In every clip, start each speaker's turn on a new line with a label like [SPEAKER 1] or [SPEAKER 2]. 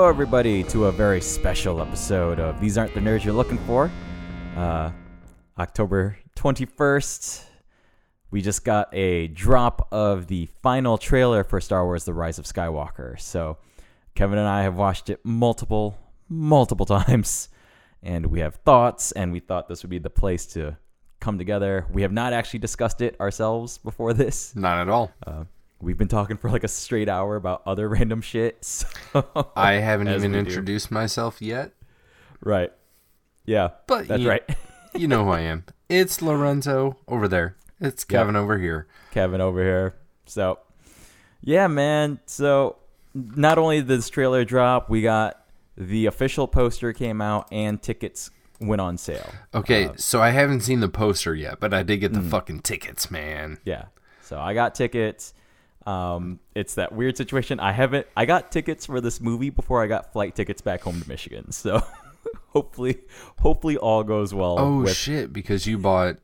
[SPEAKER 1] Hello, everybody, to a very special episode of These Aren't the Nerds You're Looking For. October 21st, we just got a drop of the final trailer for Star Wars The Rise of Skywalker. So, Kevin and I have watched it multiple times, and we have thoughts, and we thought this would be the place to come together. We have not actually discussed it ourselves before this.
[SPEAKER 2] Not at all.
[SPEAKER 1] We've been talking for like a straight hour about other random shit. So
[SPEAKER 2] I haven't even introduced myself yet.
[SPEAKER 1] Right. Yeah,
[SPEAKER 2] but
[SPEAKER 1] that's right.
[SPEAKER 2] You know who I am. It's Lorenzo over there. It's Kevin over here.
[SPEAKER 1] Kevin over here. So, yeah, man. So, not only did this trailer drop, we got the official poster came out and tickets went on sale.
[SPEAKER 2] Okay, so I haven't seen the poster yet, but I did get the fucking tickets, man.
[SPEAKER 1] Yeah. So, I got tickets. It's that weird situation. I got tickets for this movie before I got flight tickets back home to Michigan. So hopefully all goes well.
[SPEAKER 2] Oh shit, because you bought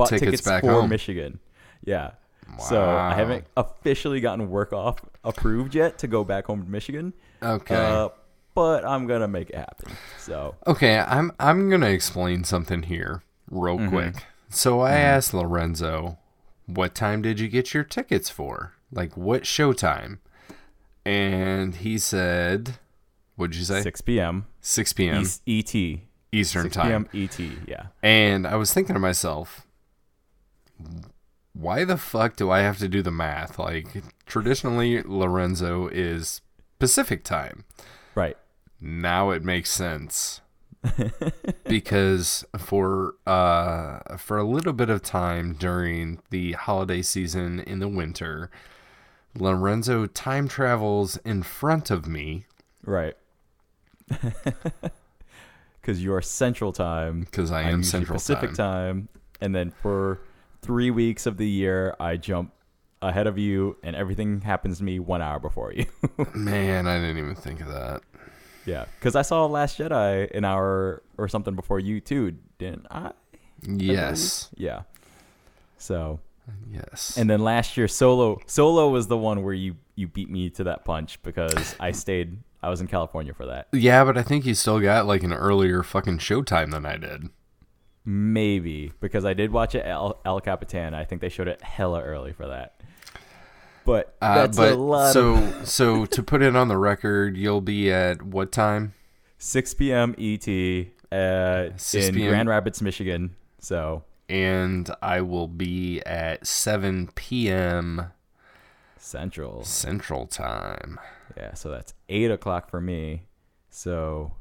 [SPEAKER 2] tickets back
[SPEAKER 1] for
[SPEAKER 2] home.
[SPEAKER 1] Michigan. Yeah.
[SPEAKER 2] Wow.
[SPEAKER 1] So I haven't officially gotten work off approved yet to go back home to Michigan.
[SPEAKER 2] Okay.
[SPEAKER 1] But I'm going to make it happen. So
[SPEAKER 2] okay, I'm going to explain something here real quick. So I asked Lorenzo, what time did you get your tickets for? Like, what showtime? And he said, what'd you say?
[SPEAKER 1] 6 p.m.
[SPEAKER 2] 6 p.m.
[SPEAKER 1] ET.
[SPEAKER 2] Eastern time.
[SPEAKER 1] 6 p.m. ET, yeah.
[SPEAKER 2] And I was thinking to myself, why the fuck do I have to do the math? Like, traditionally, Lorenzo is Pacific time.
[SPEAKER 1] Right.
[SPEAKER 2] Now it makes sense. Because for a little bit of time during the holiday season in the winter, Lorenzo time travels in front of me.
[SPEAKER 1] Right. Because you're Central Time.
[SPEAKER 2] Because I am Central
[SPEAKER 1] Pacific time. And then for 3 weeks of the year, I jump ahead of you, and everything happens to me 1 hour before you.
[SPEAKER 2] Man, I didn't even think of that.
[SPEAKER 1] Yeah, because I saw Last Jedi an hour or something before you too, didn't I?
[SPEAKER 2] Yes.
[SPEAKER 1] Yeah. So.
[SPEAKER 2] Yes.
[SPEAKER 1] And then last year, Solo was the one where you beat me to that punch because I was in California for that.
[SPEAKER 2] Yeah, but I think you still got like an earlier fucking showtime than I did.
[SPEAKER 1] Maybe, because I did watch it at El Capitan. I think they showed it hella early for that. But that's a lot
[SPEAKER 2] So to put it on the record, you'll be at what time?
[SPEAKER 1] 6 p.m. ET in Grand Rapids, Michigan. So.
[SPEAKER 2] And I will be at 7 p.m.
[SPEAKER 1] Central
[SPEAKER 2] time.
[SPEAKER 1] Yeah, so that's 8 o'clock for me. So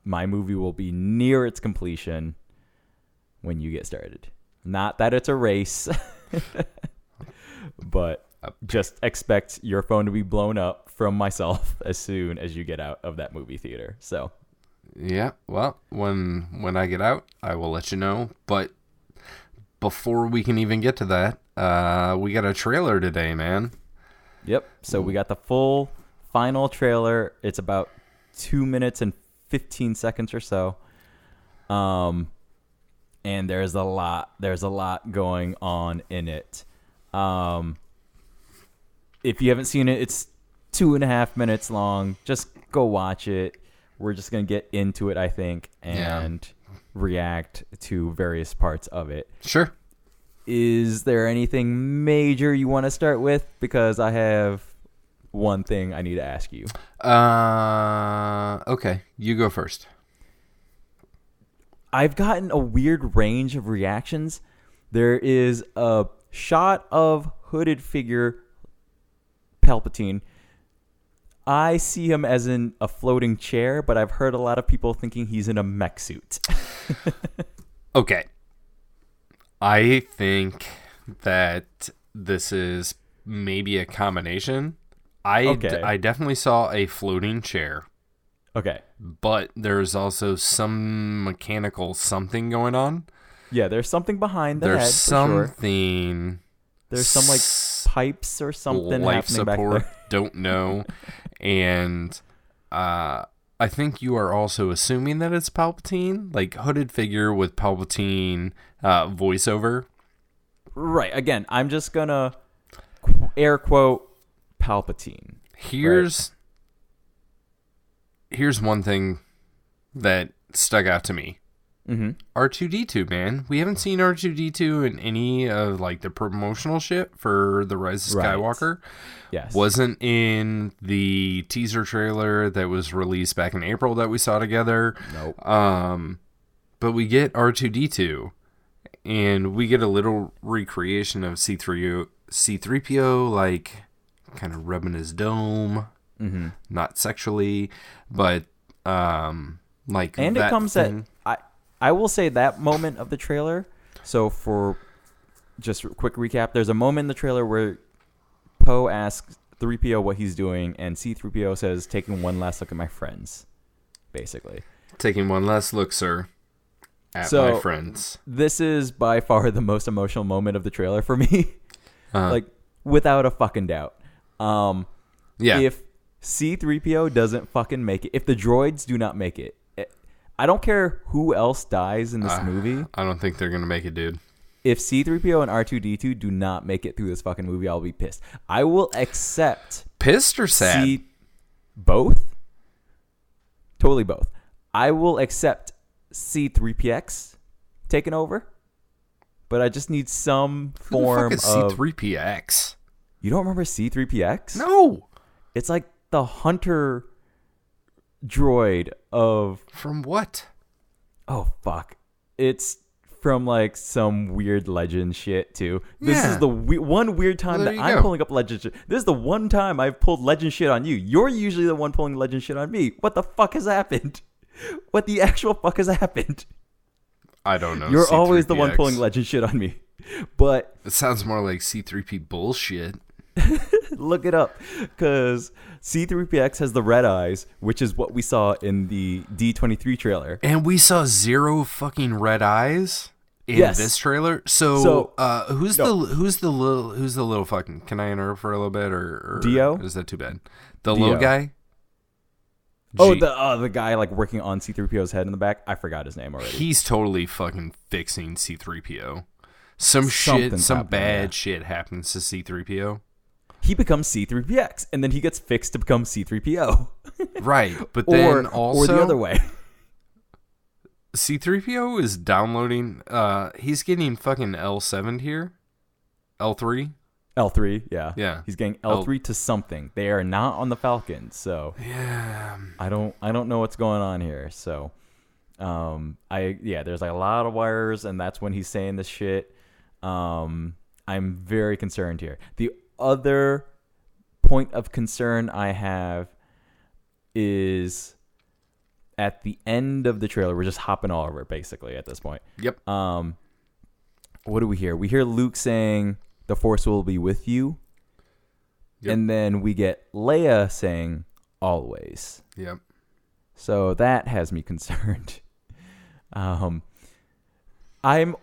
[SPEAKER 1] my movie will be near its completion when you get started. Not that it's a race, but just expect your phone to be blown up from myself as soon as you get out of that movie theater. So,
[SPEAKER 2] yeah, well, when I get out, I will let you know. But before we can even get to that, we got a trailer today, man.
[SPEAKER 1] Yep. So we got the full final trailer. It's about 2 minutes and 15 seconds or so. And there's a lot going on in it. If you haven't seen it, it's 2.5 minutes long. Just go watch it. We're just going to get into it, I think, and react to various parts of it.
[SPEAKER 2] Sure.
[SPEAKER 1] Is there anything major you want to start with? Because I have one thing I need to ask you.
[SPEAKER 2] Okay. You go first.
[SPEAKER 1] I've gotten a weird range of reactions. There is a shot of hooded figure Palpatine. I see him as in a floating chair, but I've heard a lot of people thinking he's in a mech suit.
[SPEAKER 2] Okay. I think that this is maybe a combination. I definitely saw a floating chair.
[SPEAKER 1] Okay.
[SPEAKER 2] But there's also some mechanical something going on.
[SPEAKER 1] Yeah, there's something behind the head.
[SPEAKER 2] There's something.
[SPEAKER 1] Sure. There's some like pipes or something
[SPEAKER 2] life
[SPEAKER 1] happening
[SPEAKER 2] support,
[SPEAKER 1] back there.
[SPEAKER 2] Don't know. And I think you are also assuming that it's Palpatine, like hooded figure with Palpatine voiceover.
[SPEAKER 1] Right. Again, I'm just going to air quote Palpatine.
[SPEAKER 2] Here's here's one thing that stuck out to me.
[SPEAKER 1] Mm-hmm.
[SPEAKER 2] R2-D2, man. We haven't seen R2-D2 in any of like the promotional shit for the Rise of Skywalker.
[SPEAKER 1] Yes.
[SPEAKER 2] Wasn't in the teaser trailer that was released back in April that we saw together.
[SPEAKER 1] Nope.
[SPEAKER 2] But we get R2-D2 and we get a little recreation of C3PO, like kind of rubbing his dome.
[SPEAKER 1] Mm-hmm.
[SPEAKER 2] Not sexually, but like,
[SPEAKER 1] and
[SPEAKER 2] that
[SPEAKER 1] it comes
[SPEAKER 2] thing.
[SPEAKER 1] at I will say that moment of the trailer. So for just a quick recap, there's a moment in the trailer where Poe asks 3PO what he's doing, and C3PO says, "Taking one last look at my friends," basically.
[SPEAKER 2] Taking one last look, sir, at my friends.
[SPEAKER 1] This is by far the most emotional moment of the trailer for me. Like, without a fucking doubt.
[SPEAKER 2] Yeah.
[SPEAKER 1] If C3PO doesn't fucking make it, if the droids do not make it, I don't care who else dies in this movie.
[SPEAKER 2] I don't think they're going to make it, dude.
[SPEAKER 1] If C3PO and R2-D2 do not make it through this fucking movie, I'll be pissed. I will accept...
[SPEAKER 2] Pissed or sad?
[SPEAKER 1] Both? Totally both. I will accept C3PX taking over, but I just need some form of...
[SPEAKER 2] Who the fuck is C3PX?
[SPEAKER 1] You don't remember C3PX?
[SPEAKER 2] No!
[SPEAKER 1] It's like the hunter droid of...
[SPEAKER 2] From what?
[SPEAKER 1] Oh, fuck. It's from like some weird legend shit too. This is the one weird time that I'm pulling up legend shit. This is the one time I've pulled legend shit on you. You're usually the one pulling legend shit on me. What the fuck has happened? What the actual fuck has happened?
[SPEAKER 2] I don't know.
[SPEAKER 1] You're
[SPEAKER 2] C3PX.
[SPEAKER 1] always the one pulling legend shit on me. But
[SPEAKER 2] it sounds more like C3P bullshit.
[SPEAKER 1] Look it up, because C3PX has the red eyes, which is what we saw in the D23 trailer.
[SPEAKER 2] And we saw zero fucking red eyes in this trailer. So who's the little fucking? Can I interrupt for a little bit, or
[SPEAKER 1] Dio?
[SPEAKER 2] Is that too bad? The little guy.
[SPEAKER 1] Oh, the guy like working on C3PO's head in the back. I forgot his name already.
[SPEAKER 2] He's totally fucking fixing C3PO. Some bad shit happens to C3PO.
[SPEAKER 1] He becomes C3PX, and then he gets fixed to become C3PO.
[SPEAKER 2] Right, but then
[SPEAKER 1] or the other way.
[SPEAKER 2] C3PO is downloading. He's getting fucking L7 here. L3.
[SPEAKER 1] L3, yeah.
[SPEAKER 2] Yeah.
[SPEAKER 1] He's getting L3 to something. They are not on the Falcon, so
[SPEAKER 2] yeah.
[SPEAKER 1] I don't know what's going on here. So there's like a lot of wires, and that's when he's saying this shit. I'm very concerned here. The other point of concern I have is at the end of the trailer. We're just hopping all over it basically at this point.
[SPEAKER 2] Yep.
[SPEAKER 1] What do we hear? We hear Luke saying, "The Force will be with you." Yep. And then we get Leia saying, "Always."
[SPEAKER 2] Yep.
[SPEAKER 1] So that has me concerned. I'm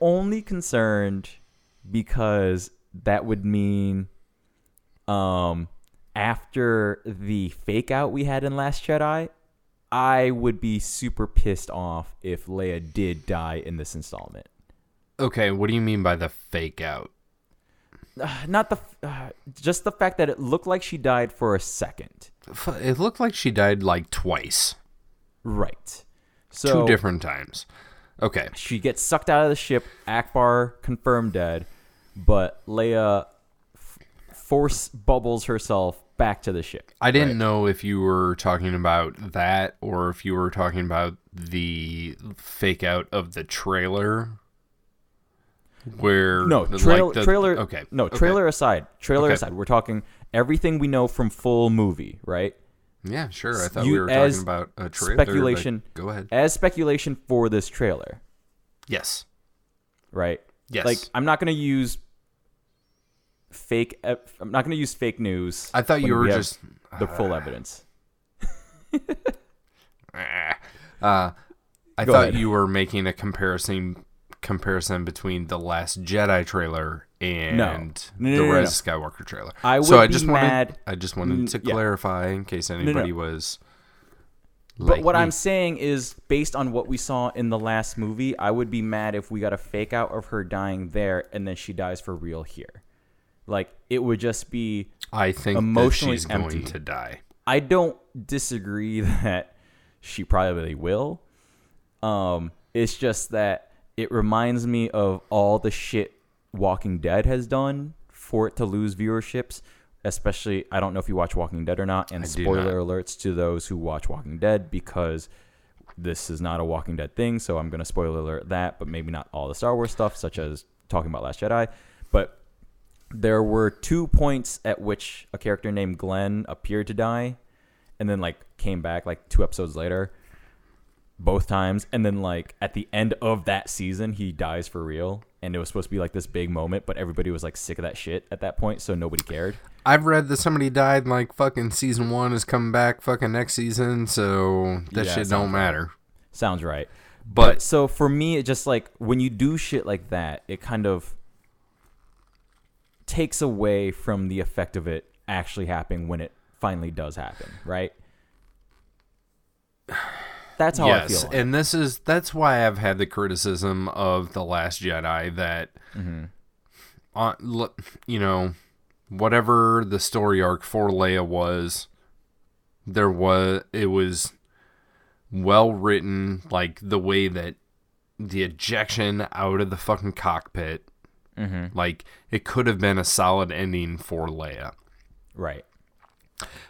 [SPEAKER 1] only concerned because that would mean after the fake out we had in Last Jedi, I would be super pissed off if Leia did die in this installment.
[SPEAKER 2] Okay, what do you mean by the fake out?
[SPEAKER 1] Just the fact that it looked like she died for a second.
[SPEAKER 2] It looked like she died like twice.
[SPEAKER 1] Right. So
[SPEAKER 2] 2 different times. Okay.
[SPEAKER 1] She gets sucked out of the ship. Akbar confirmed dead, but Leia force bubbles herself back to the ship.
[SPEAKER 2] I didn't know if you were talking about that or if you were talking about the fake out of the trailer. Where
[SPEAKER 1] trailer.
[SPEAKER 2] Okay.
[SPEAKER 1] No, trailer aside. Aside. We're talking everything we know from full movie, right?
[SPEAKER 2] Yeah, sure. I thought we were talking about a trailer.
[SPEAKER 1] Speculation.
[SPEAKER 2] Go ahead.
[SPEAKER 1] As speculation for this trailer.
[SPEAKER 2] Yes.
[SPEAKER 1] Right?
[SPEAKER 2] Yes.
[SPEAKER 1] Like, I'm not going to use fake news.
[SPEAKER 2] I thought you were just
[SPEAKER 1] the full evidence.
[SPEAKER 2] I thought you were making a comparison between the Last Jedi trailer and the Rise of Skywalker trailer.
[SPEAKER 1] I just
[SPEAKER 2] wanted to clarify in case anybody was.
[SPEAKER 1] But what I'm saying is, based on what we saw in the last movie, I would be mad if we got a fake out of her dying there and then she dies for real here. Like, it would just be
[SPEAKER 2] I think
[SPEAKER 1] emotionally
[SPEAKER 2] that she's
[SPEAKER 1] empty.
[SPEAKER 2] going to die.
[SPEAKER 1] I don't disagree that she probably will. It's just that it reminds me of all the shit Walking Dead has done for it to lose viewerships. Especially, I don't know if you watch Walking Dead or not, and spoiler alerts to those who watch Walking Dead, because this is not a Walking Dead thing, so I'm going to spoiler alert that, but maybe not all the Star Wars stuff, such as talking about Last Jedi. But there were 2 points at which a character named Glenn appeared to die, and then, like, came back, like, 2 episodes later, both times. And then, like, at the end of that season, he dies for real. And it was supposed to be like this big moment, but everybody was like sick of that shit at that point, so nobody cared.
[SPEAKER 2] I've read that somebody died in like fucking season 1 is coming back fucking next season, so that shit don't matter.
[SPEAKER 1] Right. Sounds right.
[SPEAKER 2] But
[SPEAKER 1] so for me, it just like when you do shit like that, it kind of takes away from the effect of it actually happening when it finally does happen, right? That's how I feel.
[SPEAKER 2] And that's why I've had the criticism of The Last Jedi that, you know, whatever the story arc for Leia was, it was well written, like the way that the ejection out of the fucking cockpit, like it could have been a solid ending for Leia.
[SPEAKER 1] Right.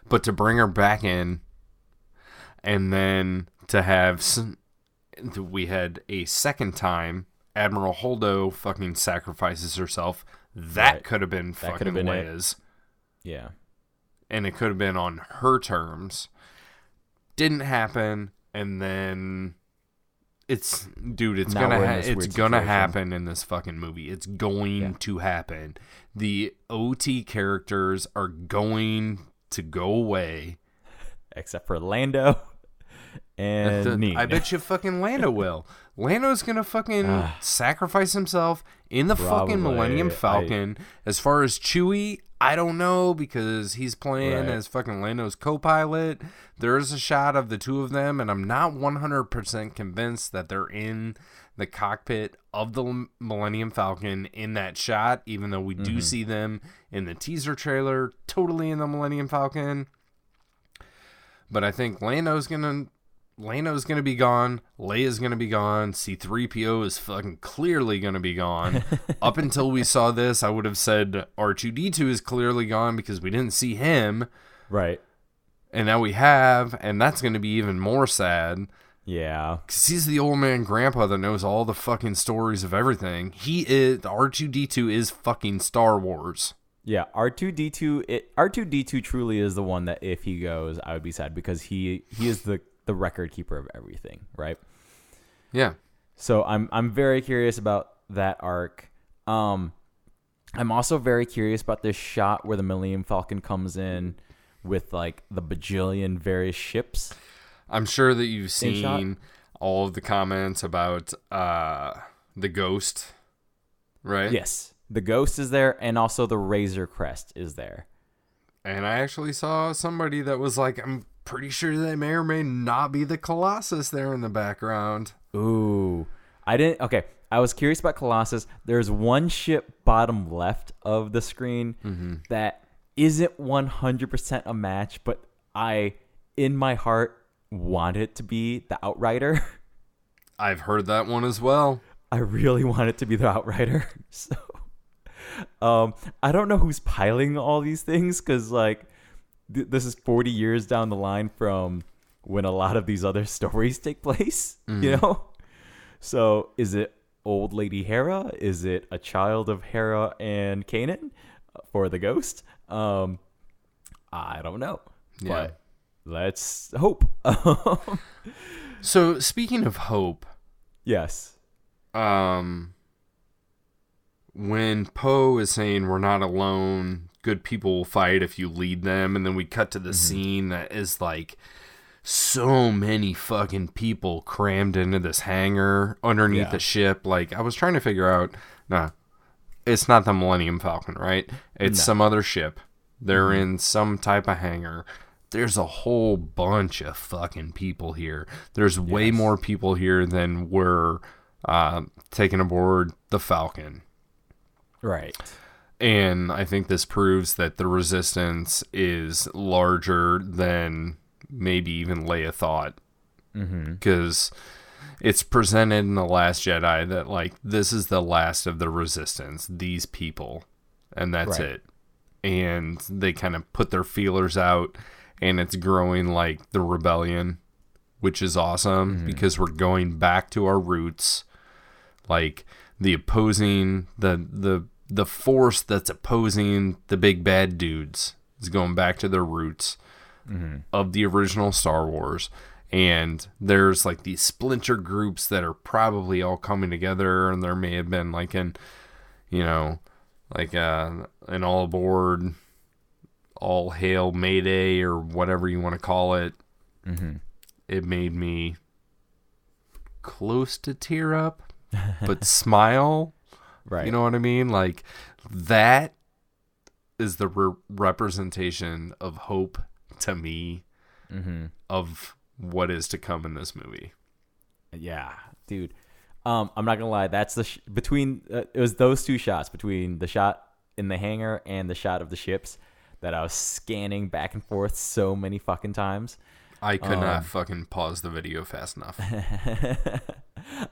[SPEAKER 2] But to bring her back in and then to have we had a second time Admiral Holdo fucking sacrifices herself. That could have been fucking Leia's.
[SPEAKER 1] Yeah.
[SPEAKER 2] And it could have been on her terms. Didn't happen. And then it's gonna happen in this fucking movie. It's going to happen. The OT characters are going to go away.
[SPEAKER 1] Except for Lando. And
[SPEAKER 2] I bet you fucking Lando will. Lando's gonna fucking sacrifice himself in the fucking Millennium Falcon. As far as Chewie, I don't know, because he's playing as fucking Lando's co-pilot. There is a shot of the two of them, and I'm not 100% convinced that they're in the cockpit of the Millennium Falcon in that shot, even though we do see them in the teaser trailer totally in the Millennium Falcon. But I think Lando's gonna be gone. Leia's gonna be gone. C-3PO is fucking clearly gonna be gone. Up until we saw this, I would have said R2-D2 is clearly gone because we didn't see him.
[SPEAKER 1] Right.
[SPEAKER 2] And now we have, and that's gonna be even more sad.
[SPEAKER 1] Yeah.
[SPEAKER 2] Because he's the old man grandpa that knows all the fucking stories of everything. R2-D2 is fucking Star Wars.
[SPEAKER 1] Yeah, R2-D2 truly is the one that if he goes, I would be sad, because he is the record keeper of everything, right?
[SPEAKER 2] Yeah.
[SPEAKER 1] So I'm very curious about that arc. I'm also very curious about this shot where the Millennium Falcon comes in with like the bajillion various ships.
[SPEAKER 2] I'm sure that you've seen all of the comments about the Ghost, right?
[SPEAKER 1] Yes. The Ghost is there, and also the Razor Crest is there.
[SPEAKER 2] And I actually saw somebody that was like, I'm pretty sure they may or may not be the Colossus there in the background.
[SPEAKER 1] Ooh. Okay, I was curious about Colossus. There's one ship bottom left of the screen that isn't 100% a match, but I, in my heart, want it to be the Outrider.
[SPEAKER 2] I've heard that one as well.
[SPEAKER 1] I really want it to be the Outrider, so... I don't know who's piloting all these things, because like this is 40 years down the line from when a lot of these other stories take place, you know? So is it old lady Hera? Is it a child of Hera and Kanan for the Ghost? I don't know, but let's hope.
[SPEAKER 2] So speaking of hope,
[SPEAKER 1] yes.
[SPEAKER 2] When Poe is saying we're not alone, good people will fight if you lead them, and then we cut to the scene that is like so many fucking people crammed into this hangar underneath the ship. Like, I was trying to figure out, it's not the Millennium Falcon, right? It's some other ship. They're in some type of hangar. There's a whole bunch of fucking people here. There's way more people here than were taken aboard the Falcon.
[SPEAKER 1] Right.
[SPEAKER 2] And I think this proves that the Resistance is larger than maybe even Leia thought. because it's presented in The Last Jedi that, like, this is the last of the Resistance, these people, and that's it. And they kind of put their feelers out, and it's growing like the rebellion, which is awesome because we're going back to our roots. Like, the opposing, the force that's opposing the big bad dudes is going back to their roots of the original Star Wars. And there's like these splinter groups that are probably all coming together, and there may have been like an all aboard, all hail Mayday, or whatever you want to call it. It made me close to tear up, but smile. Right. You know what I mean? Like, that is the representation of hope to me of what is to come in this movie.
[SPEAKER 1] Yeah, dude. I'm not gonna lie. That's between it was those two shots, between the shot in the hangar and the shot of the ships, that I was scanning back and forth so many fucking times.
[SPEAKER 2] I could not fucking pause the video fast enough.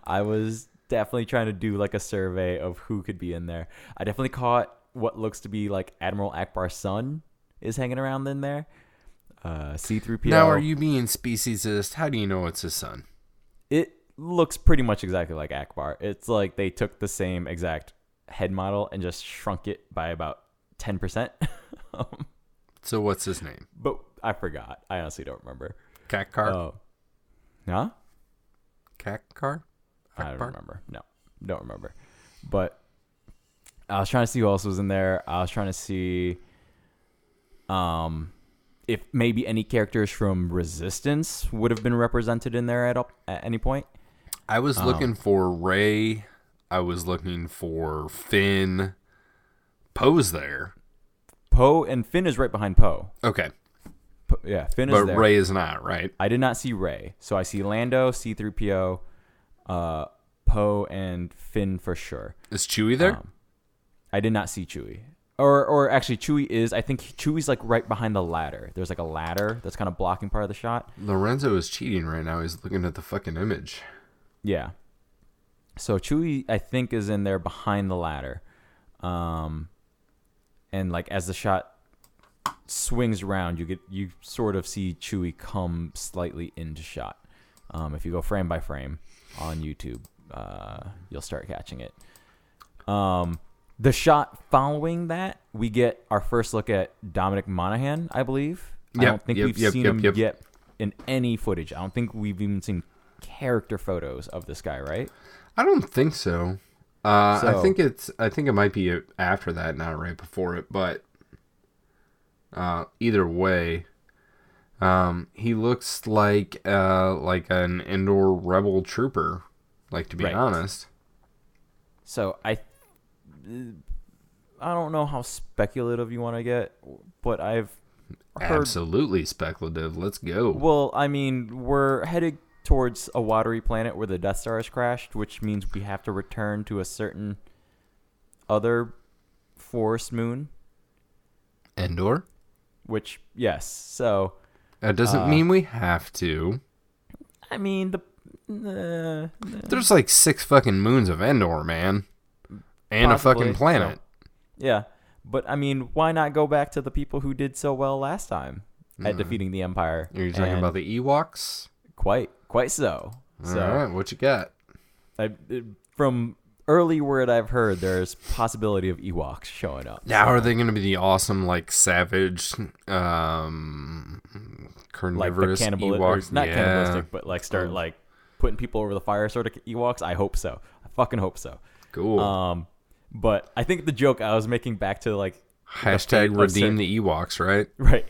[SPEAKER 1] I was definitely trying to do like a survey of who could be in there. I definitely caught what looks to be like Admiral Akbar's son is hanging around in there. C-3PO.
[SPEAKER 2] Now, are you being speciesist? How do you know it's his son?
[SPEAKER 1] It looks pretty much exactly like Akbar. It's like they took the same exact head model and just shrunk it by about 10%.
[SPEAKER 2] So what's his name?
[SPEAKER 1] But I forgot. I honestly don't remember.
[SPEAKER 2] Kakar?
[SPEAKER 1] Huh?
[SPEAKER 2] Kakar?
[SPEAKER 1] I don't remember. No, don't remember. But I was trying to see who else was in there. I was trying to see if maybe any characters from Resistance would have been represented in there at any point.
[SPEAKER 2] I was looking for Rey. I was looking for Finn. Poe's there.
[SPEAKER 1] Poe and Finn is right behind Poe.
[SPEAKER 2] Okay.
[SPEAKER 1] Finn is there.
[SPEAKER 2] But Rey is not, right?
[SPEAKER 1] I did not see Rey. So I see Lando, C-3PO, Poe, and Finn for sure.
[SPEAKER 2] Is Chewie there?
[SPEAKER 1] I did not see Chewie. Or actually, Chewie is. I think Chewie's like right behind the ladder. There's like a ladder that's kind of blocking part of the shot.
[SPEAKER 2] Lorenzo is cheating right now. He's looking at the fucking image.
[SPEAKER 1] Yeah. So Chewie, I think, is in there behind the ladder. And like as the shot swings around, you sort of see Chewie come slightly into shot. If you go frame by frame on YouTube, you'll start catching it. The shot following that, we get our first look at Dominic Monaghan, I believe. I don't think we've seen him yet in any footage. I don't think we've even seen character photos of this guy, right?
[SPEAKER 2] I don't think so. I think it might be after that, not right before it. But either way, he looks like an Endor rebel trooper. Like, to be honest. So I
[SPEAKER 1] don't know how speculative you want to get, but I've heard...
[SPEAKER 2] Absolutely speculative. Let's go.
[SPEAKER 1] Well, I mean, we're headed towards a watery planet where the Death Star has crashed, which means we have to return to a certain other forest moon.
[SPEAKER 2] Endor?
[SPEAKER 1] Which, yes. So...
[SPEAKER 2] That doesn't mean we have to.
[SPEAKER 1] I mean,
[SPEAKER 2] there's like 6 fucking moons of Endor, man. And possibly, a fucking planet.
[SPEAKER 1] So, yeah. But, I mean, why not go back to the people who did so well last time at defeating the Empire?
[SPEAKER 2] Are you talking about the Ewoks?
[SPEAKER 1] Quite so.
[SPEAKER 2] All right, what you got?
[SPEAKER 1] From early word I've heard, there's possibility of Ewoks showing up.
[SPEAKER 2] Now, are they going to be the awesome, like, savage, carnivorous
[SPEAKER 1] like
[SPEAKER 2] Ewoks?
[SPEAKER 1] Not cannibalistic, but, like, start, like, putting people over the fire sort of Ewoks? I hope so. I fucking hope so.
[SPEAKER 2] Cool.
[SPEAKER 1] But I think the joke I was making back to, like...
[SPEAKER 2] Hashtag redeem the Ewoks, right?
[SPEAKER 1] Right.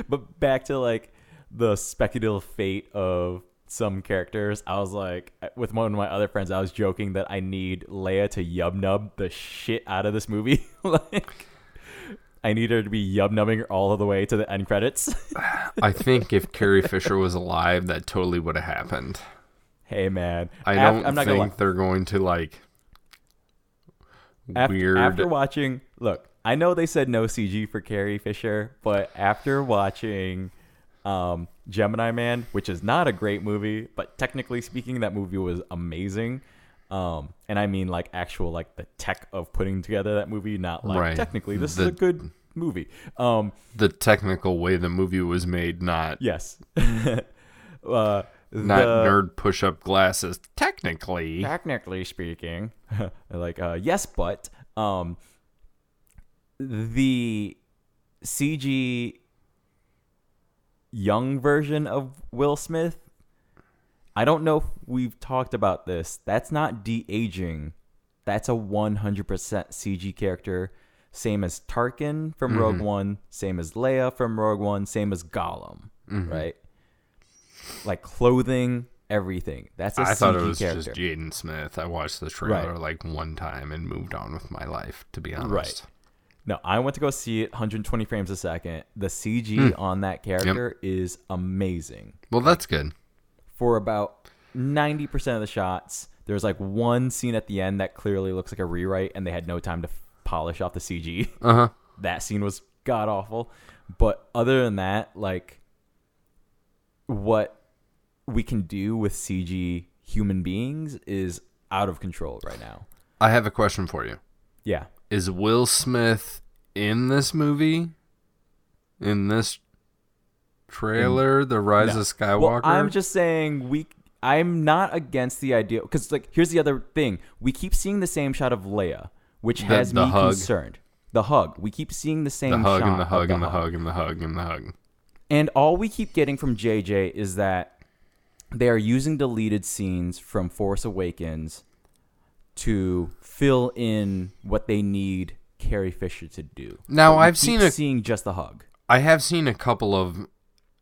[SPEAKER 1] But back to, like, the speculative fate of some characters, I was like, with one of my other friends, I was joking that I need Leia to yub-nub the shit out of this movie. Like, I need her to be yub-nubbing all of the way to the end credits.
[SPEAKER 2] I think if Carrie Fisher was alive, that totally would have happened.
[SPEAKER 1] Hey, man.
[SPEAKER 2] I don't think they're going to, like...
[SPEAKER 1] After watching, look, I know they said no CG for Carrie Fisher, but after watching Gemini Man, which is not a great movie, but technically speaking, that movie was amazing. And I mean like actual like the tech of putting together that movie, not like technically this is a good movie.
[SPEAKER 2] The technical way the movie was made, not
[SPEAKER 1] yes.
[SPEAKER 2] Not nerd push-up glasses. Technically
[SPEAKER 1] speaking, like yes, but the CG young version of Will Smith, I don't know if we've talked about this. That's not de-aging. That's a 100% CG character. Same as Tarkin from Rogue One. Same as Leia from Rogue One. Same as Gollum, right? Like clothing, everything. That's a CG character. I thought it was just
[SPEAKER 2] Jaden Smith. I watched the trailer like one time and moved on with my life, to be honest. Right.
[SPEAKER 1] No, I went to go see it 120 frames a second. The CG on that character is amazing.
[SPEAKER 2] Well, that's good.
[SPEAKER 1] For about 90% of the shots, there's like one scene at the end that clearly looks like a rewrite, and they had no time to polish off the CG. That scene was god awful. But other than that, like what we can do with CG human beings is out of control right now.
[SPEAKER 2] I have a question for you.
[SPEAKER 1] Yeah.
[SPEAKER 2] Is Will Smith in this movie? In this trailer, The Rise of Skywalker?
[SPEAKER 1] Well, I'm just saying I'm not against the idea, because like here's the other thing. We keep seeing the same shot of Leia, which has me concerned. The hug. We keep seeing the same shot.
[SPEAKER 2] And the hug and the hug and the hug and the hug.
[SPEAKER 1] And all we keep getting from JJ is that they are using deleted scenes from Force Awakens to fill in what they need Carrie Fisher to do.
[SPEAKER 2] Now, I've seen
[SPEAKER 1] just the hug.
[SPEAKER 2] I have seen a couple of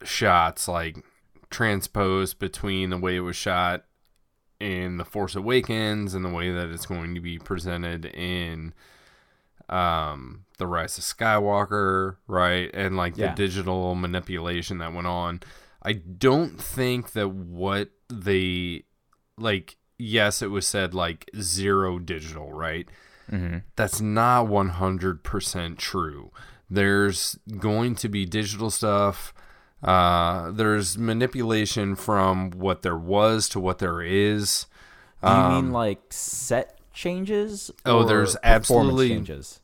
[SPEAKER 2] shots like transposed between the way it was shot in The Force Awakens and the way that it's going to be presented in The Rise of Skywalker, right? And like the digital manipulation that went on. I don't think that what they like. Yes, it was said like 0 digital, right? That's not 100% true. There's going to be digital stuff. There's manipulation from what there was to what there is.
[SPEAKER 1] Do you mean like set changes?
[SPEAKER 2] Oh, there's absolutely
[SPEAKER 1] changes.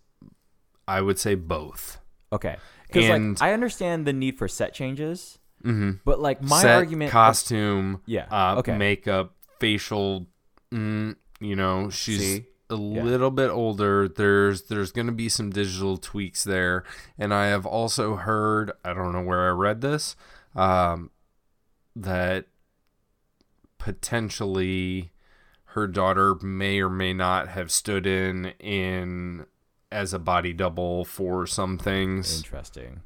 [SPEAKER 2] I would say both.
[SPEAKER 1] Okay, because like I understand the need for set changes, but like my
[SPEAKER 2] set,
[SPEAKER 1] argument,
[SPEAKER 2] costume, makeup, facial. She's a little bit older. There's going to be some digital tweaks there, and I have also heard, I don't know where I read this, that potentially her daughter may or may not have stood in as a body double for some things.
[SPEAKER 1] Interesting.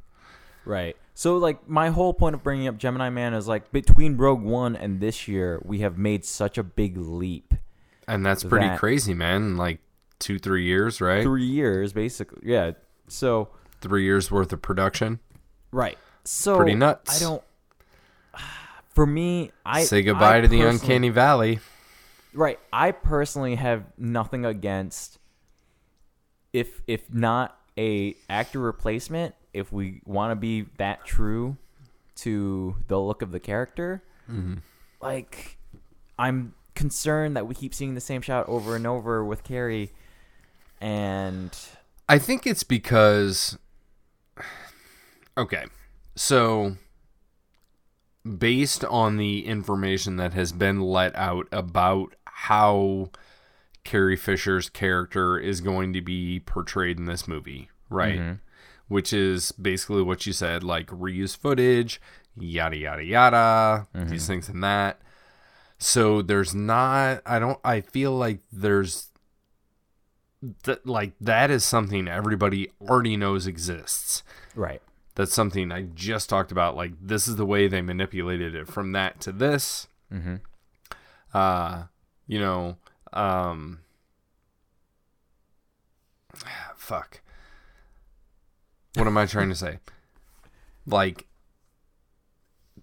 [SPEAKER 1] Right. So, like, my whole point of bringing up Gemini Man is, like, between Rogue One and this year, we have made such a big leap.
[SPEAKER 2] And that's pretty crazy, man. Like, 2-3 years, right?
[SPEAKER 1] 3 years, basically. Yeah. So
[SPEAKER 2] 3 years worth of production.
[SPEAKER 1] Right. So
[SPEAKER 2] pretty nuts.
[SPEAKER 1] For me,
[SPEAKER 2] say goodbye to the uncanny valley.
[SPEAKER 1] Right. I personally have nothing against if not a actor replacement, if we want to be that true to the look of the character. Like, I'm concerned that we keep seeing the same shot over and over with Carrie, and
[SPEAKER 2] I think it's because so based on the information that has been let out about how Carrie Fisher's character is going to be portrayed in this movie, right? Which is basically what you said, like reuse footage, yada yada yada, these things and that. So there's not, I feel like there's, that is something everybody already knows exists.
[SPEAKER 1] Right.
[SPEAKER 2] That's something I just talked about. Like, this is the way they manipulated it from that to this. Fuck. What am I trying to say? Like,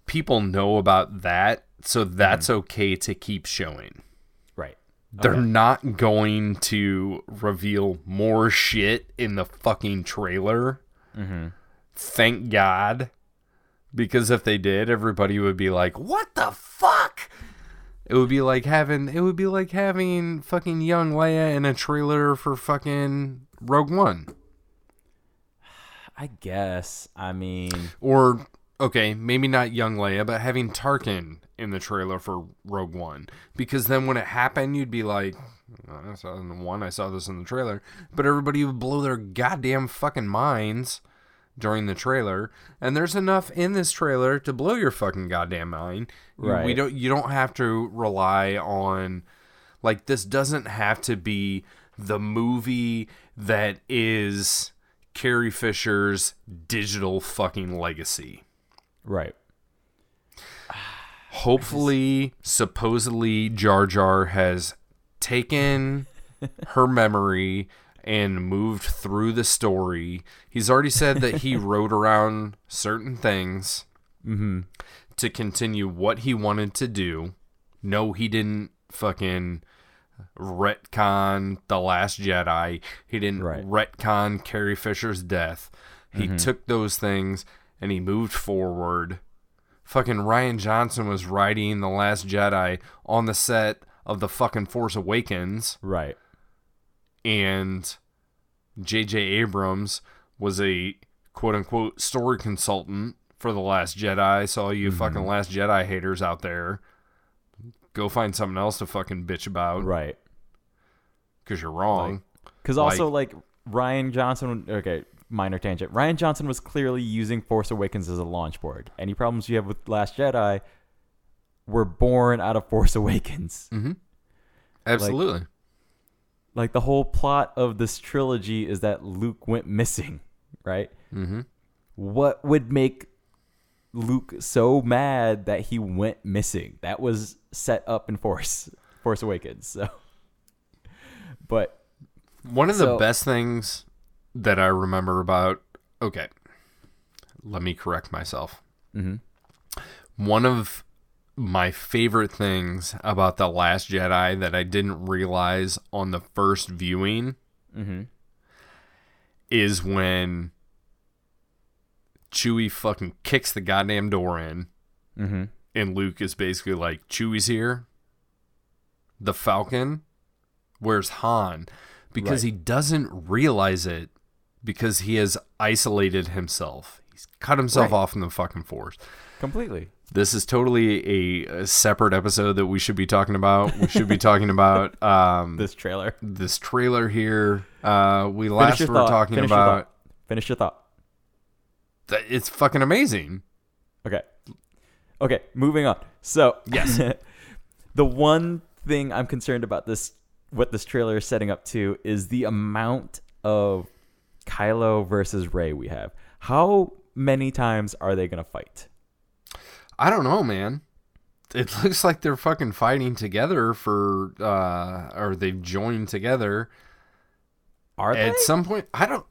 [SPEAKER 2] people know about that, so that's okay to keep showing.
[SPEAKER 1] Right.
[SPEAKER 2] They're not going to reveal more shit in the fucking trailer. Thank God. Because if they did, everybody would be like, "What the fuck?" It would be like having fucking young Leia in a trailer for fucking Rogue One.
[SPEAKER 1] I guess. I mean,
[SPEAKER 2] Or okay, maybe not young Leia, but having Tarkin in the trailer for Rogue One. Because then when it happened, you'd be like, I saw it in the one, I saw this in the trailer. But everybody would blow their goddamn fucking minds during the trailer, and there's enough in this trailer to blow your fucking goddamn mind.
[SPEAKER 1] Right.
[SPEAKER 2] You don't have to rely on, like, this doesn't have to be the movie that is Carrie Fisher's digital fucking legacy.
[SPEAKER 1] right.
[SPEAKER 2] Hopefully, supposedly Jar Jar has taken her memory and moved through the story. He's already said that he wrote around certain things to continue what he wanted to do. No, he didn't fucking retcon The Last Jedi. He didn't retcon Carrie Fisher's death. He took those things and he moved forward. Fucking Rian Johnson was writing The Last Jedi on the set of the fucking Force Awakens.
[SPEAKER 1] Right.
[SPEAKER 2] And J.J. Abrams was a quote-unquote story consultant for The Last Jedi. So all you fucking Last Jedi haters out there, go find something else to fucking bitch about.
[SPEAKER 1] Right.
[SPEAKER 2] Because you're wrong.
[SPEAKER 1] Because also, like, Rian Johnson... Okay, minor tangent. Rian Johnson was clearly using Force Awakens as a launch board. Any problems you have with Last Jedi were born out of Force Awakens.
[SPEAKER 2] Mm-hmm. Absolutely.
[SPEAKER 1] Like, the whole plot of this trilogy is that Luke went missing, right?
[SPEAKER 2] Mm-hmm.
[SPEAKER 1] What would make Luke so mad that he went missing? That was set up in Force Awakens. So, but
[SPEAKER 2] one of the best things that I remember about... Okay, let me correct myself.
[SPEAKER 1] Mm-hmm.
[SPEAKER 2] One of my favorite things about The Last Jedi that I didn't realize on the first viewing is when Chewie fucking kicks the goddamn door in and Luke is basically like, Chewie's here. The Falcon. Where's Han? Because he doesn't realize it because he has isolated himself. He's cut himself off from the fucking Force.
[SPEAKER 1] Completely.
[SPEAKER 2] This is totally a separate episode that we should be talking about. We should be talking about
[SPEAKER 1] this trailer.
[SPEAKER 2] This trailer here. We last were talking about.
[SPEAKER 1] Finish your thought.
[SPEAKER 2] It's fucking amazing.
[SPEAKER 1] Okay, moving on. So,
[SPEAKER 2] yes.
[SPEAKER 1] The one thing I'm concerned about what this trailer is setting up to, is the amount of Kylo versus Rey we have. How many times are they going to fight?
[SPEAKER 2] I don't know, man. It looks like they're fucking fighting together or they've joined together.
[SPEAKER 1] Are they?
[SPEAKER 2] At some point, I don't...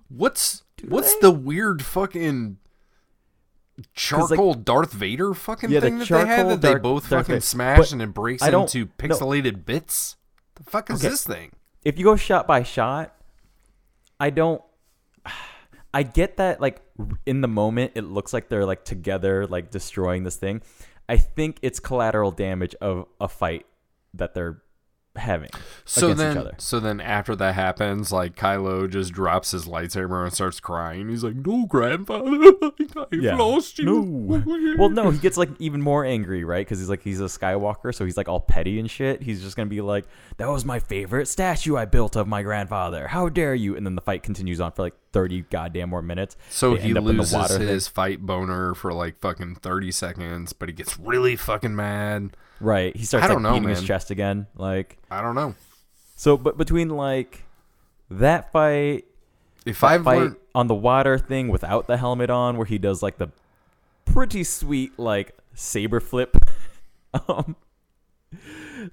[SPEAKER 2] What's the weird fucking charcoal Darth Vader fucking thing that they have that they both fucking smash and it breaks into pixelated bits? The fuck is this thing?
[SPEAKER 1] If you go shot by shot, I get that, like, in the moment, it looks like they're, like, together, like, destroying this thing. I think it's collateral damage of a fight that they're having against each other.
[SPEAKER 2] So then after that happens, like, Kylo just drops his lightsaber and starts crying. He's like, "No, grandfather, I've lost you."
[SPEAKER 1] No. Well, no, he gets, like, even more angry, right? Because he's a Skywalker, so he's, like, all petty and shit. He's just gonna be like, "That was my favorite statue I built of my grandfather. How dare you?" And then the fight continues on for, like, 30 goddamn more minutes.
[SPEAKER 2] So he loses his fight boner for, like, fucking 30 seconds, but he gets really fucking mad.
[SPEAKER 1] Right. He starts beating his chest again. Like,
[SPEAKER 2] I don't know.
[SPEAKER 1] So, but between, like, that fight, on the water thing without the helmet on, where he does, like, the pretty sweet, like, saber flip,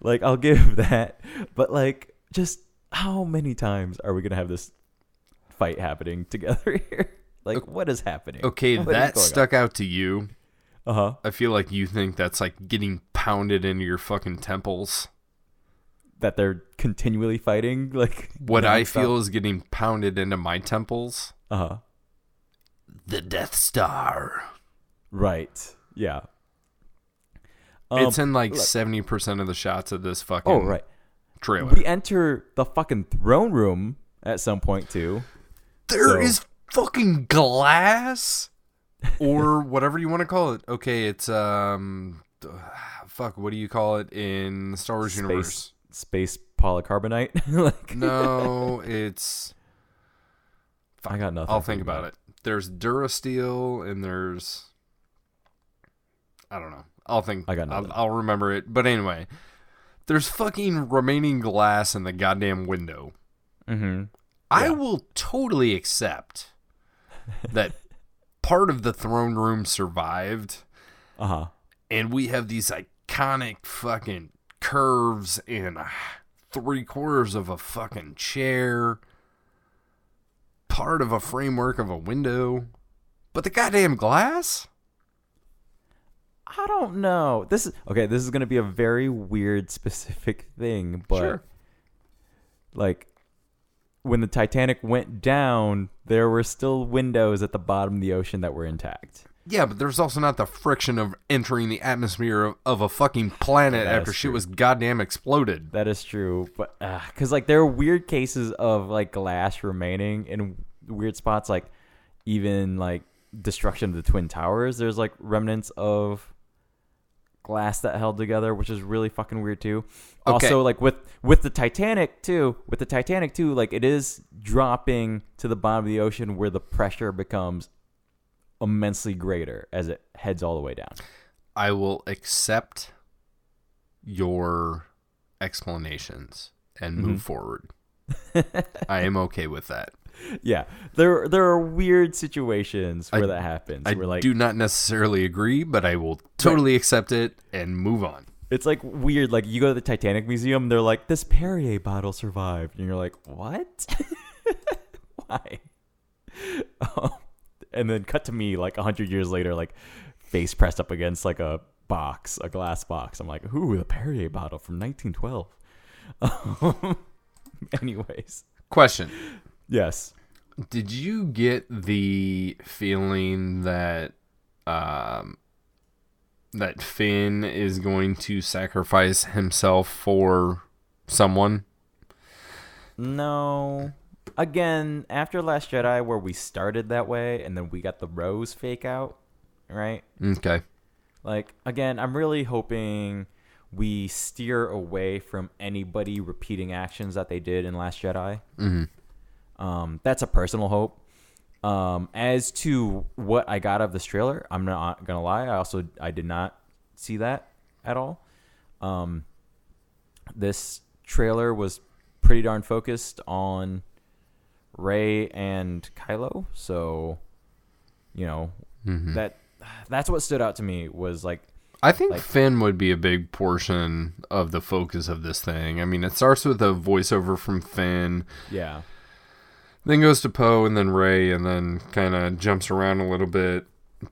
[SPEAKER 1] like, I'll give that. But, like, just how many times are we gonna have this fight happening together here? Like, what is happening?
[SPEAKER 2] Okay, that stuck out to you.
[SPEAKER 1] I
[SPEAKER 2] feel like you think that's like getting pounded into your fucking temples.
[SPEAKER 1] That they're continually fighting, like,
[SPEAKER 2] what I feel is getting pounded into my temples.
[SPEAKER 1] The
[SPEAKER 2] Death Star.
[SPEAKER 1] Right. Yeah.
[SPEAKER 2] It's in like
[SPEAKER 1] look.
[SPEAKER 2] 70% of the shots of this fucking
[SPEAKER 1] Oh, right.
[SPEAKER 2] trailer.
[SPEAKER 1] We enter the fucking throne room at some point too.
[SPEAKER 2] There is fucking glass or whatever you want to call it. Okay, it's fuck, what do you call it in the Star Wars universe?
[SPEAKER 1] Space polycarbonate. Like,
[SPEAKER 2] no, it's fuck,
[SPEAKER 1] I got nothing.
[SPEAKER 2] I'll think about it. There's Durasteel and there's I don't know. I'll think.
[SPEAKER 1] I got nothing.
[SPEAKER 2] I'll remember it. But anyway, there's fucking remaining glass in the goddamn window.
[SPEAKER 1] Mm-hmm.
[SPEAKER 2] I will totally accept that part of the throne room survived.
[SPEAKER 1] Uh-huh.
[SPEAKER 2] And we have these iconic fucking curves and 3/4 of a fucking chair. Part of a framework of a window. But the goddamn glass?
[SPEAKER 1] I don't know. This is going to be a very weird specific thing, but
[SPEAKER 2] sure.
[SPEAKER 1] Like when the Titanic went down, there were still windows at the bottom of the ocean that were intact.
[SPEAKER 2] Yeah, but there's also not the friction of entering the atmosphere of a fucking planet after shit was goddamn exploded.
[SPEAKER 1] That is true, but because like there are weird cases of like glass remaining in weird spots, like even like destruction of the Twin Towers. There's like remnants of glass that held together, which is really fucking weird too.
[SPEAKER 2] Okay.
[SPEAKER 1] Also, like with the Titanic too, like it is dropping to the bottom of the ocean where the pressure becomes immensely greater as it heads all the way down.
[SPEAKER 2] I will accept your explanations and move forward. I am okay with that.
[SPEAKER 1] Yeah, there are weird situations where that happens.
[SPEAKER 2] I
[SPEAKER 1] where, like,
[SPEAKER 2] do not necessarily agree, but I will totally accept it and move on.
[SPEAKER 1] It's like weird. Like you go to the Titanic Museum, they're like, this Perrier bottle survived, and you're like, what? Why? And then cut to me like 100 years later, like face pressed up against like a glass box. I'm like, ooh, the Perrier bottle from 1912. Anyways,
[SPEAKER 2] question.
[SPEAKER 1] Yes.
[SPEAKER 2] Did you get the feeling that that Finn is going to sacrifice himself for someone?
[SPEAKER 1] No. Again, after Last Jedi, where we started that way, and then we got the Rose fake out, right?
[SPEAKER 2] Okay.
[SPEAKER 1] Like, again, I'm really hoping we steer away from anybody repeating actions that they did in Last Jedi.
[SPEAKER 2] Mm-hmm.
[SPEAKER 1] That's a personal hope. As to what I got of this trailer, I'm not gonna lie. I did not see that at all. This trailer was pretty darn focused on Rey and Kylo, so that's what stood out to me was like.
[SPEAKER 2] I think Finn would be a big portion of the focus of this thing. I mean, it starts with a voiceover from Finn.
[SPEAKER 1] Yeah.
[SPEAKER 2] Then goes to Poe and then Rey and then kind of jumps around a little bit.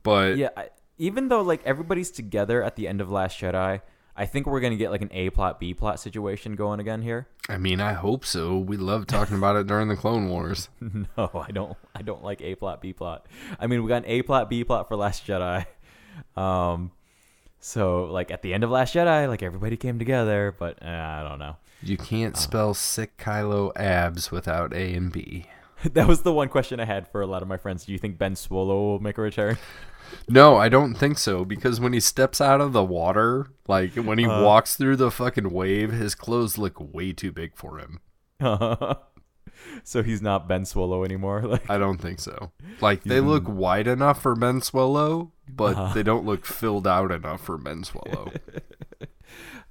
[SPEAKER 2] But
[SPEAKER 1] yeah, even though like everybody's together at the end of Last Jedi, I think we're going to get like an A plot, B plot situation going again here.
[SPEAKER 2] I mean, I hope so. We love talking about it during the Clone Wars.
[SPEAKER 1] No, I don't like A plot, B plot. I mean, we got an A plot, B plot for Last Jedi. So like at the end of Last Jedi, like everybody came together, but I don't know.
[SPEAKER 2] You can't spell sick Kylo abs without A and B.
[SPEAKER 1] That was the one question I had for a lot of my friends. Do you think Ben Swallow will make a return?
[SPEAKER 2] No, I don't think so, because when he steps out of the water, like when he walks through the fucking wave, his clothes look way too big for him.
[SPEAKER 1] So he's not Ben Swallow anymore? Like,
[SPEAKER 2] I don't think so. Like, they look wide enough for Ben Swallow, but they don't look filled out enough for Ben Swallow.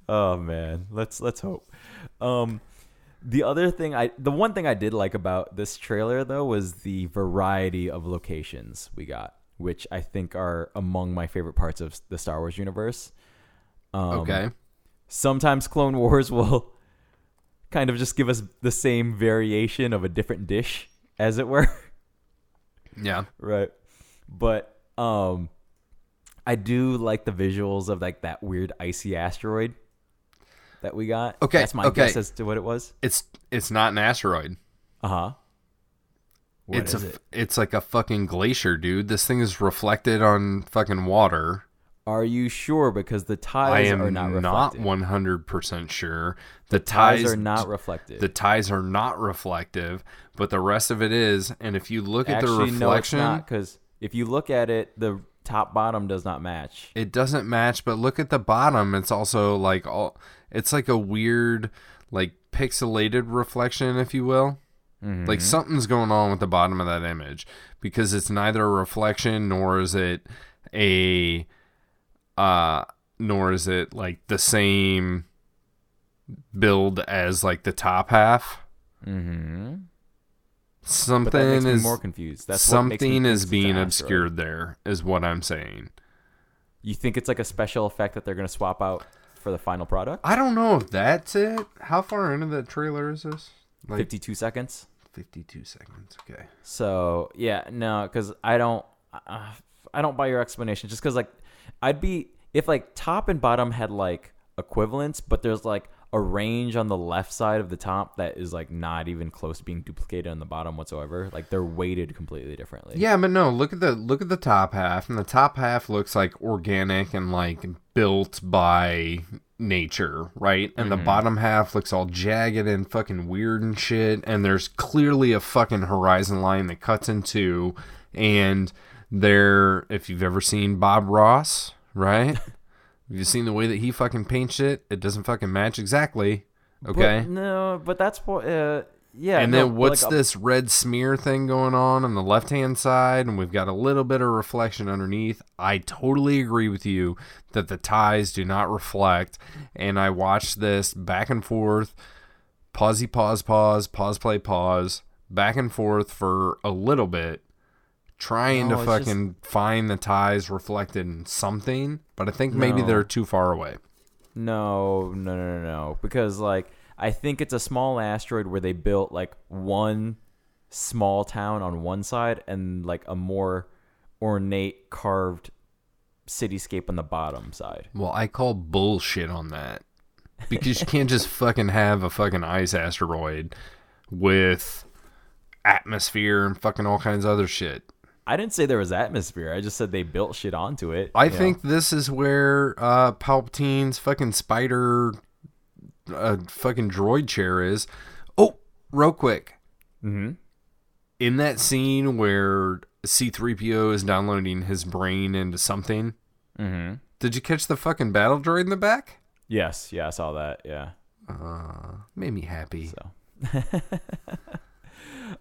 [SPEAKER 1] Oh, man. Let's hope. The one thing I did like about this trailer, though, was the variety of locations we got, which I think are among my favorite parts of the Star Wars universe.
[SPEAKER 2] Okay.
[SPEAKER 1] Sometimes Clone Wars will kind of just give us the same variation of a different dish, as it were.
[SPEAKER 2] Yeah.
[SPEAKER 1] Right. But I do like the visuals of like that weird icy asteroid that we got.
[SPEAKER 2] Okay.
[SPEAKER 1] That's my guess as to what it was.
[SPEAKER 2] It's not an asteroid.
[SPEAKER 1] Uh-huh. What is it?
[SPEAKER 2] It's like a fucking glacier, dude. This thing is reflected on fucking water.
[SPEAKER 1] Are you sure? Because the ties are not reflected.
[SPEAKER 2] I am not 100% sure. The
[SPEAKER 1] ties are not reflected.
[SPEAKER 2] The ties are not reflective, but the rest of it is. And if you look at the reflection...
[SPEAKER 1] no, it's not, because if you look at it, the top-bottom does not match.
[SPEAKER 2] It doesn't match, but look at the bottom. It's also like it's like a weird, like pixelated reflection, if you will. Mm-hmm. Like something's going on with the bottom of that image, because it's neither a reflection nor is it like the same build as like the top half.
[SPEAKER 1] Mm-hmm.
[SPEAKER 2] Something
[SPEAKER 1] but that makes
[SPEAKER 2] is
[SPEAKER 1] me more confused. That's
[SPEAKER 2] something is being obscured. There is what I'm saying.
[SPEAKER 1] You think it's like a special effect that they're going to swap out for the final product?
[SPEAKER 2] I don't know if that's it. How far into the trailer is this?
[SPEAKER 1] Like 52 seconds.
[SPEAKER 2] 52 seconds. Okay.
[SPEAKER 1] So yeah, no, because I don't buy your explanation. Just because like I'd be, if like top and bottom had like equivalents, but there's like a range on the left side of the top that is like not even close to being duplicated on the bottom whatsoever. Like they're weighted completely differently.
[SPEAKER 2] Yeah, but no, look at the top half, and the top half looks like organic and like built by nature, right? And the bottom half looks all jagged and fucking weird and shit, and there's clearly a fucking horizon line that cuts in two, and there, if you've ever seen Bob Ross, right? Have you seen the way that he fucking paints it? It doesn't fucking match exactly. Okay.
[SPEAKER 1] But that's what. Yeah.
[SPEAKER 2] And then what's like this red smear thing going on the left-hand side? And we've got a little bit of reflection underneath. I totally agree with you that the ties do not reflect. And I watched this back and forth, pause, play, pause, back and forth for a little bit, trying to fucking find the ties reflected in something. But I think maybe they're too far away.
[SPEAKER 1] No. Because like, I think it's a small asteroid where they built like one small town on one side and like a more ornate carved cityscape on the bottom side.
[SPEAKER 2] Well, I call bullshit on that, because you can't just fucking have a fucking ice asteroid with atmosphere and fucking all kinds of other shit.
[SPEAKER 1] I didn't say there was atmosphere. I just said they built shit onto it.
[SPEAKER 2] I think this is where Palpatine's fucking spider fucking droid chair is. Oh, real quick.
[SPEAKER 1] Mm-hmm.
[SPEAKER 2] In that scene where C-3PO is downloading his brain into something, did you catch the fucking battle droid in the back?
[SPEAKER 1] Yes. Yeah, I saw that. Yeah.
[SPEAKER 2] Made me happy.
[SPEAKER 1] So.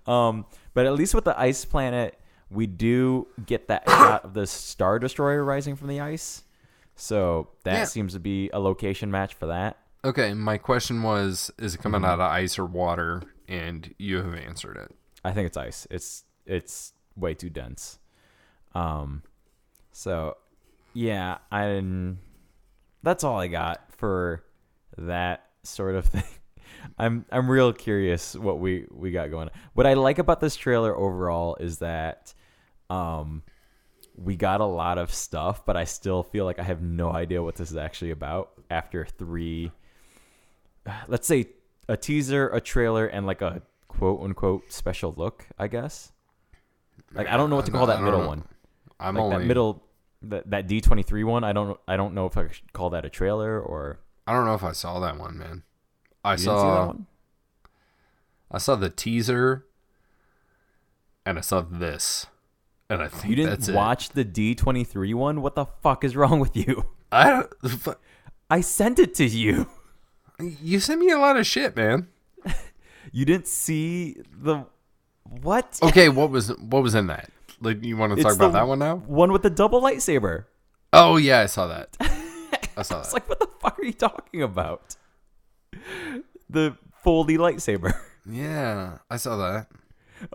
[SPEAKER 1] But at least with the ice planet, we do get that shot of the Star Destroyer rising from the ice. So that seems to be a location match for that.
[SPEAKER 2] Okay, my question was, is it coming out of ice or water? And you have answered it.
[SPEAKER 1] I think it's ice. It's way too dense. So yeah, that's all I got for that sort of thing. I'm real curious what we got going on. What I like about this trailer overall is that we got a lot of stuff, but I still feel like I have no idea what this is actually about after 3, let's say a teaser, a trailer, and like a quote unquote special look, I guess. Like I don't know what to call that middle one. That D23 one. I don't know if I should call that a trailer or.
[SPEAKER 2] I don't know if I saw that one, man.
[SPEAKER 1] You didn't see that one?
[SPEAKER 2] I saw the teaser, and I saw this, and I think
[SPEAKER 1] you
[SPEAKER 2] that's it.
[SPEAKER 1] You didn't watch the D23 one? What the fuck is wrong with you? I sent it to you.
[SPEAKER 2] You sent me a lot of shit, man.
[SPEAKER 1] You didn't see the what?
[SPEAKER 2] Okay, what was in that? Like, you want to talk about that one now?
[SPEAKER 1] One with the double lightsaber.
[SPEAKER 2] Oh yeah, I saw that.
[SPEAKER 1] It's like, what the fuck are you talking about? The foldy lightsaber.
[SPEAKER 2] Yeah, I saw that.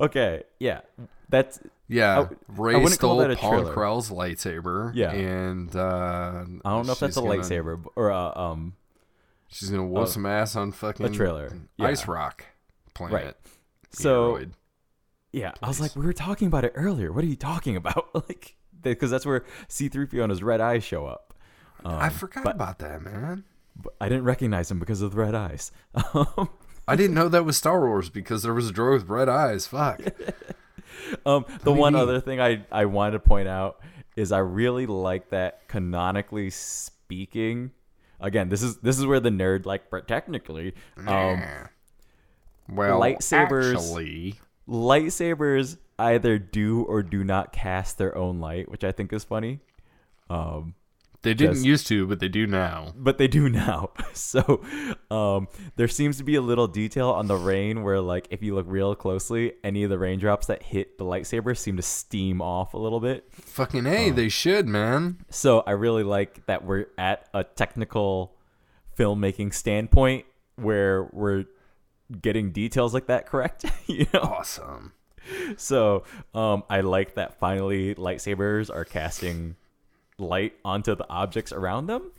[SPEAKER 1] Okay, yeah, that's
[SPEAKER 2] Rey stole Paul Krell's lightsaber.
[SPEAKER 1] Yeah,
[SPEAKER 2] and
[SPEAKER 1] I don't know if that's a lightsaber or
[SPEAKER 2] she's gonna whoop some ass on fucking
[SPEAKER 1] a trailer.
[SPEAKER 2] Ice Rock planet.
[SPEAKER 1] Right. So yeah, I was like, we were talking about it earlier. What are you talking about? Like, because that's where C-3PO and his red eyes show up.
[SPEAKER 2] I forgot about that, man.
[SPEAKER 1] But I didn't recognize him because of the red eyes.
[SPEAKER 2] I didn't know that was Star Wars because there was a droid with red eyes. Fuck.
[SPEAKER 1] The one other thing I wanted to point out is I really like that canonically speaking. Again, this is where the nerd like, but technically,
[SPEAKER 2] well,
[SPEAKER 1] lightsabers either do or do not cast their own light, which I think is funny.
[SPEAKER 2] They didn't used to, but they do now.
[SPEAKER 1] But they do now. So there seems to be a little detail on the rain where, like, if you look real closely, any of the raindrops that hit the lightsaber seem to steam off a little bit.
[SPEAKER 2] Fucking A, they should, man.
[SPEAKER 1] So I really like that we're at a technical filmmaking standpoint where we're getting details like that correct. You know?
[SPEAKER 2] Awesome.
[SPEAKER 1] So I like that finally lightsabers are casting light onto the objects around them.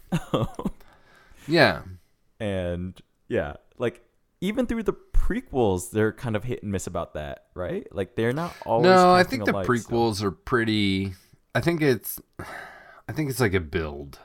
[SPEAKER 2] Yeah.
[SPEAKER 1] And yeah, like even through the prequels, they're kind of hit and miss about that, right? Like they're not always.
[SPEAKER 2] No, I think the prequels are pretty. I think it's like a build.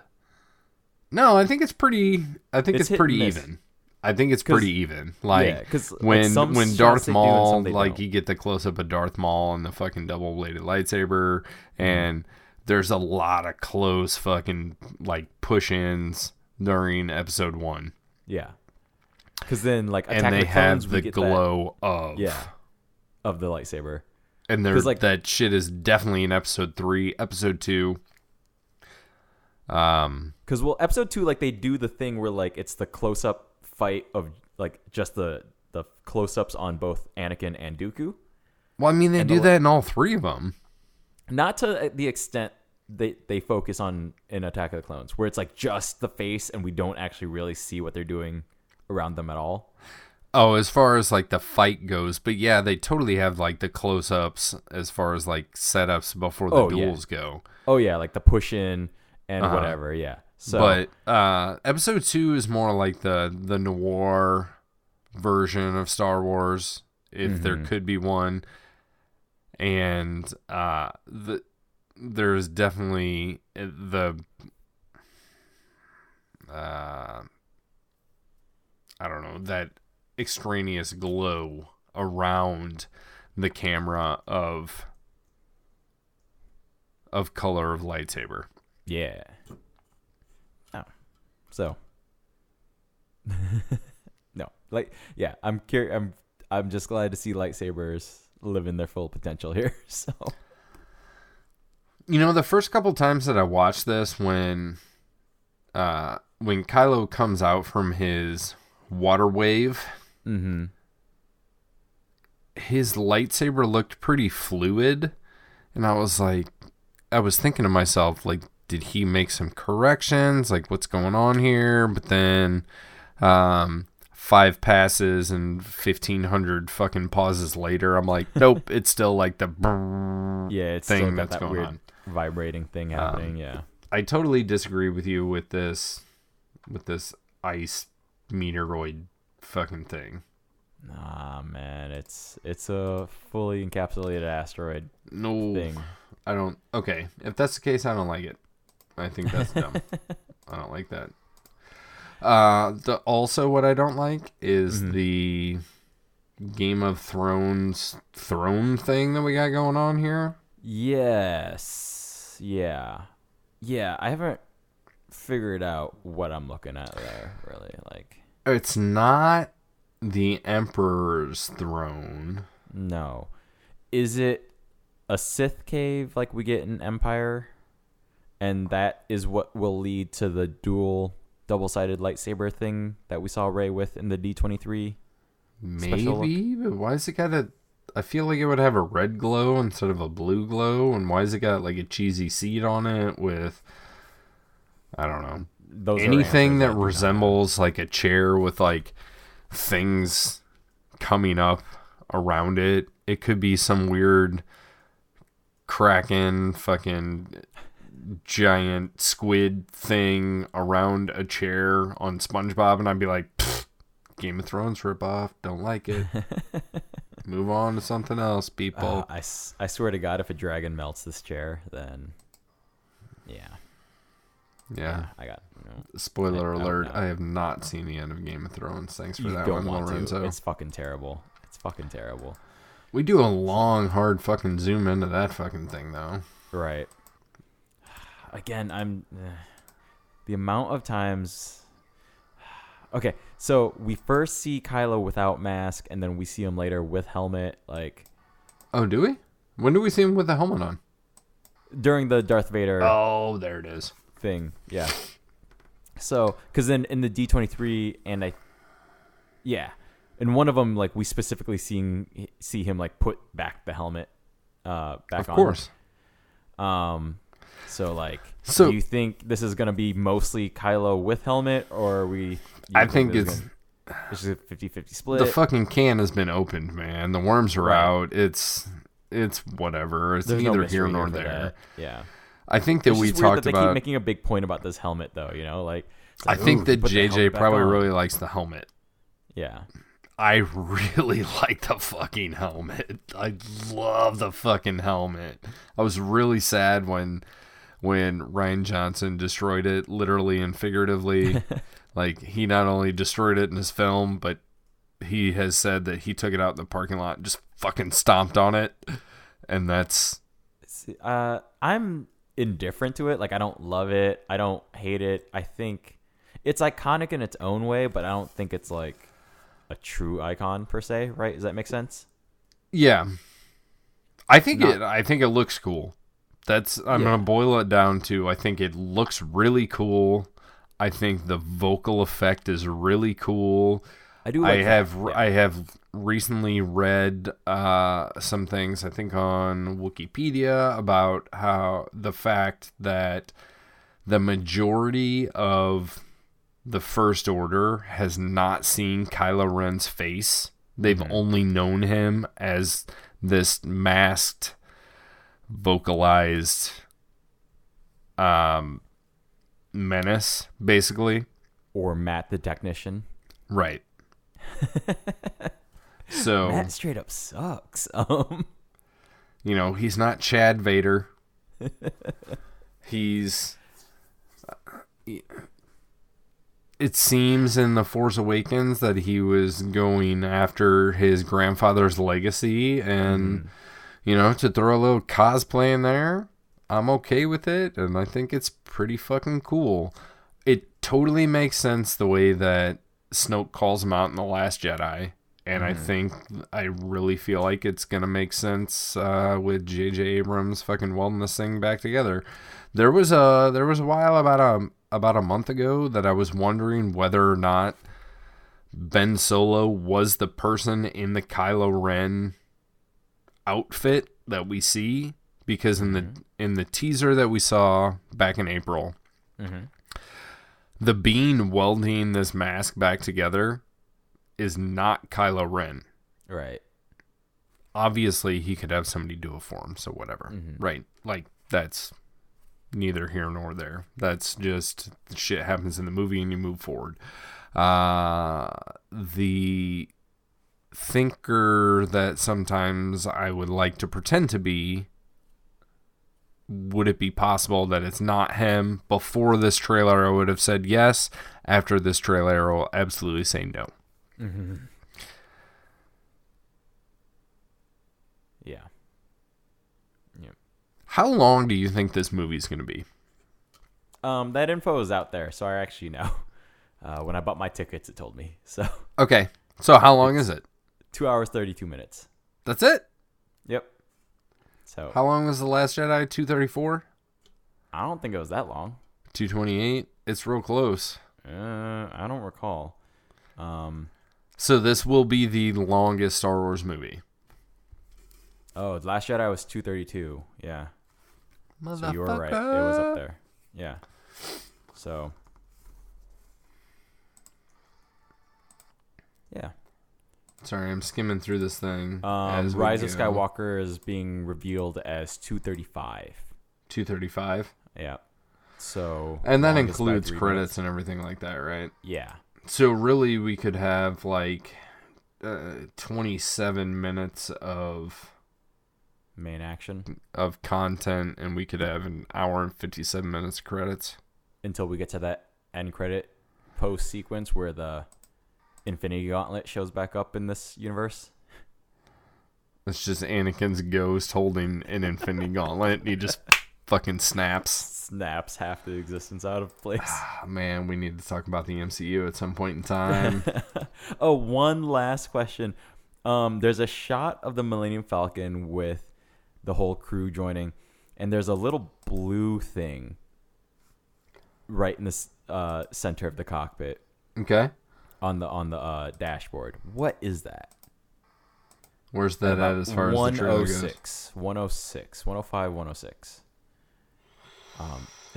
[SPEAKER 2] No, I think it's pretty. I think it's pretty even. I think it's pretty even. Like, when Darth Maul, like, you get the close up of Darth Maul and the fucking double bladed lightsaber, and there's a lot of close fucking like push ins during episode 1.
[SPEAKER 1] Yeah, because then like
[SPEAKER 2] Attack and they have the glow of
[SPEAKER 1] the lightsaber,
[SPEAKER 2] and there's like that shit is definitely in episode 3, episode 2.
[SPEAKER 1] Because episode 2, like they do the thing where like it's the close up fight of like just the close ups on both Anakin and Dooku.
[SPEAKER 2] Well, I mean they do that in all 3 of them.
[SPEAKER 1] Not to the extent they focus on in Attack of the Clones, where it's like just the face and we don't actually really see what they're doing around them at all.
[SPEAKER 2] Oh, as far as like the fight goes, but yeah, they totally have like the close-ups as far as like setups before the duels go.
[SPEAKER 1] Oh yeah, like the push in and whatever, yeah. So,
[SPEAKER 2] but episode 2 is more like the noir version of Star Wars, if there could be one. And there's definitely the I don't know, that extraneous glow around the camera of color of lightsaber.
[SPEAKER 1] Yeah. Oh. So no. Like yeah, I'm curious, I'm just glad to see lightsabers live in their full potential here. So
[SPEAKER 2] you know, the first couple times that I watched this, when Kylo comes out from his water wave, his lightsaber looked pretty fluid, and I was thinking to myself, like, did he make some corrections? Like, what's going on here? But then 5 passes and 1,500 fucking pauses later, I'm like, nope, it's still like the
[SPEAKER 1] it's
[SPEAKER 2] thing
[SPEAKER 1] still got
[SPEAKER 2] that's
[SPEAKER 1] that
[SPEAKER 2] going
[SPEAKER 1] weird
[SPEAKER 2] on.
[SPEAKER 1] Vibrating thing happening. Yeah,
[SPEAKER 2] I totally disagree with you with this ice meteoroid fucking thing.
[SPEAKER 1] Nah, man, it's a fully encapsulated asteroid.
[SPEAKER 2] No
[SPEAKER 1] thing.
[SPEAKER 2] I don't. Okay, if that's the case, I don't like it. I think that's dumb. I don't like that. Also what I don't like is the Game of Thrones throne thing that we got going on here.
[SPEAKER 1] Yes. Yeah. I haven't figured out what I'm looking at there, really. Like,
[SPEAKER 2] it's not the Emperor's throne.
[SPEAKER 1] No. Is it a Sith cave like we get in Empire? And that is what will lead to the dual double-sided lightsaber thing that we saw Rey with in the D23
[SPEAKER 2] maybe, but why is it got I feel like it would have a red glow instead of a blue glow, and why is it got like a cheesy seed on it with, I don't know, anything that resembles like a chair with like things coming up around it. It could be some weird kraken fucking giant squid thing around a chair on SpongeBob, and I'd be like, Game of Thrones ripoff, don't like it. Move on to something else, people.
[SPEAKER 1] I swear to God, if a dragon melts this chair, then yeah, I got
[SPEAKER 2] spoiler alert. I have not seen the end of Game of Thrones. Thanks for that one, Lorenzo.
[SPEAKER 1] It's fucking terrible.
[SPEAKER 2] We do a long, hard fucking zoom into that fucking thing, though.
[SPEAKER 1] Right. Again, the amount of times. Okay, so we first see Kylo without mask, and then we see him later with helmet. Like,
[SPEAKER 2] oh, do we? When do we see him with the helmet on?
[SPEAKER 1] During the Darth Vader.
[SPEAKER 2] Oh, there it is.
[SPEAKER 1] Thing, yeah. So, because then in the D23, and in one of them, like we specifically see him like put back the helmet, back on.
[SPEAKER 2] Of course.
[SPEAKER 1] So do you think this is gonna be mostly Kylo with helmet, or are we?
[SPEAKER 2] I think it's
[SPEAKER 1] just a 50-50 split.
[SPEAKER 2] The fucking can has been opened, man. The worms are out. It's whatever. It's
[SPEAKER 1] There's
[SPEAKER 2] neither
[SPEAKER 1] no
[SPEAKER 2] here nor
[SPEAKER 1] for
[SPEAKER 2] there.
[SPEAKER 1] that. Yeah.
[SPEAKER 2] I think that we talked
[SPEAKER 1] they
[SPEAKER 2] about.
[SPEAKER 1] keep making a big point about this helmet, though. You know, like
[SPEAKER 2] I think that JJ probably really likes the helmet.
[SPEAKER 1] Yeah.
[SPEAKER 2] I really like the fucking helmet. I love the fucking helmet. I was really sad when Rian Johnson destroyed it, literally and figuratively. Like, he not only destroyed it in his film, but he has said that he took it out in the parking lot and just fucking stomped on it. And that's...
[SPEAKER 1] I'm indifferent to it. Like, I don't love it. I don't hate it. I think it's iconic in its own way, but I don't think it's, like, a true icon, per se, right? Does that make sense?
[SPEAKER 2] Yeah. I think it looks cool. I'm going to boil it down to, I think it looks really cool. I think the vocal effect is really cool. I have recently read some things, I think on Wikipedia, about how the fact that the majority of the First Order has not seen Kylo Ren's face. They've only known him as this masked, vocalized menace, basically.
[SPEAKER 1] Or Matt the technician.
[SPEAKER 2] Right. So
[SPEAKER 1] Matt straight up sucks.
[SPEAKER 2] He's not Chad Vader. He's... It seems in The Force Awakens that he was going after his grandfather's legacy, and to throw a little cosplay in there, I'm okay with it, and I think it's pretty fucking cool. It totally makes sense the way that Snoke calls him out in The Last Jedi, and I really feel like it's gonna make sense with J.J. Abrams fucking welding this thing back together. There was a while about a month ago that I was wondering whether or not Ben Solo was the person in the Kylo Ren outfit that we see, because in the teaser that we saw back in April, the being welding this mask back together is not Kylo Ren.
[SPEAKER 1] Right.
[SPEAKER 2] Obviously, he could have somebody do it for him, so whatever. Right. Like, that's neither here nor there. That's just shit happens in the movie and you move forward. The thinker that sometimes I would like to pretend to be, would it be possible that it's not him? Before this trailer, I would have said yes. After this trailer, I will absolutely say no.
[SPEAKER 1] Yeah.
[SPEAKER 2] How long do you think this movie is going to be?
[SPEAKER 1] That info is out there, so I actually know. When I bought my tickets, it told me. So
[SPEAKER 2] okay. So how long is it?
[SPEAKER 1] 2 hours, 32 minutes.
[SPEAKER 2] That's it?
[SPEAKER 1] Yep. So
[SPEAKER 2] how long was The Last Jedi? 234?
[SPEAKER 1] I don't think it was that long.
[SPEAKER 2] 228? It's real close.
[SPEAKER 1] I don't recall.
[SPEAKER 2] So this will be the longest Star Wars movie.
[SPEAKER 1] Oh, The Last Jedi was 232. Yeah. So you were right. It was up there. Yeah. So. Yeah.
[SPEAKER 2] Sorry, I'm skimming through this thing.
[SPEAKER 1] Rise of Skywalker is being revealed as 235.
[SPEAKER 2] 235?
[SPEAKER 1] Yeah. So.
[SPEAKER 2] And that includes credits and everything like that, right?
[SPEAKER 1] Yeah.
[SPEAKER 2] So really, we could have like 27 minutes of
[SPEAKER 1] main action
[SPEAKER 2] of content, and we could have an hour and 57 minutes of credits
[SPEAKER 1] until we get to that end credit post sequence where the Infinity Gauntlet shows back up in this universe.
[SPEAKER 2] It's just Anakin's ghost holding an Infinity Gauntlet. And he just fucking snaps
[SPEAKER 1] half the existence out of place.
[SPEAKER 2] Man, we need to talk about the MCU at some point in time.
[SPEAKER 1] Oh, one last question. There's a shot of the Millennium Falcon with the whole crew joining, and there's a little blue thing right in the center of the cockpit.
[SPEAKER 2] Okay.
[SPEAKER 1] On the dashboard. What is that?
[SPEAKER 2] Where's that at as far as the trailer goes?
[SPEAKER 1] 105, 106.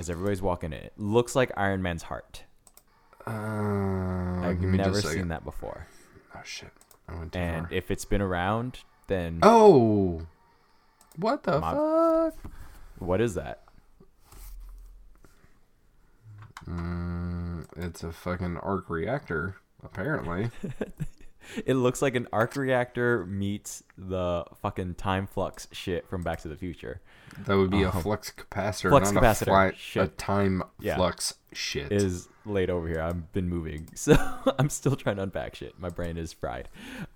[SPEAKER 1] As everybody's walking in, it looks like Iron Man's heart. I've never seen that before.
[SPEAKER 2] Oh shit! I went too far.
[SPEAKER 1] If it's been around, then
[SPEAKER 2] what the fuck?
[SPEAKER 1] What is that?
[SPEAKER 2] It's a fucking arc reactor, apparently.
[SPEAKER 1] It looks like an arc reactor meets the fucking time flux shit from Back to the Future.
[SPEAKER 2] That would be a flux capacitor,
[SPEAKER 1] flux
[SPEAKER 2] not
[SPEAKER 1] capacitor.
[SPEAKER 2] a time flux shit.
[SPEAKER 1] Is laid over here. I've been moving, so I'm still trying to unpack shit. My brain is fried.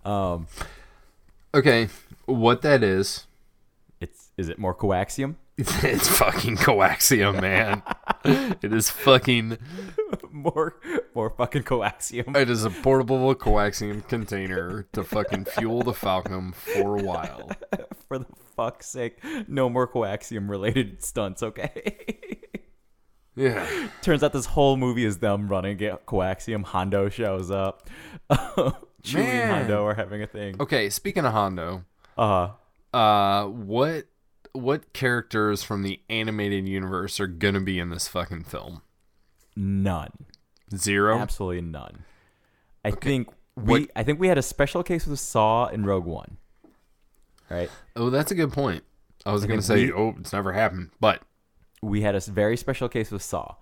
[SPEAKER 2] Okay, what that is
[SPEAKER 1] it more coaxium?
[SPEAKER 2] It's fucking coaxium, man. It is fucking
[SPEAKER 1] more fucking coaxium.
[SPEAKER 2] It is a portable coaxium container to fucking fuel the Falcon for a while.
[SPEAKER 1] For the fuck's sake, no more coaxium related stunts, okay?
[SPEAKER 2] Yeah.
[SPEAKER 1] Turns out this whole movie is them running get coaxium. Hondo shows up. Chewie and Hondo are having a thing.
[SPEAKER 2] Okay, speaking of Hondo, what characters from the animated universe are gonna be in this fucking film?
[SPEAKER 1] None.
[SPEAKER 2] Zero?
[SPEAKER 1] Absolutely none. I think we had a special case with Saw in Rogue One. Right?
[SPEAKER 2] Oh, that's a good point. I was gonna say, it's never happened, but
[SPEAKER 1] we had a very special case with Saw.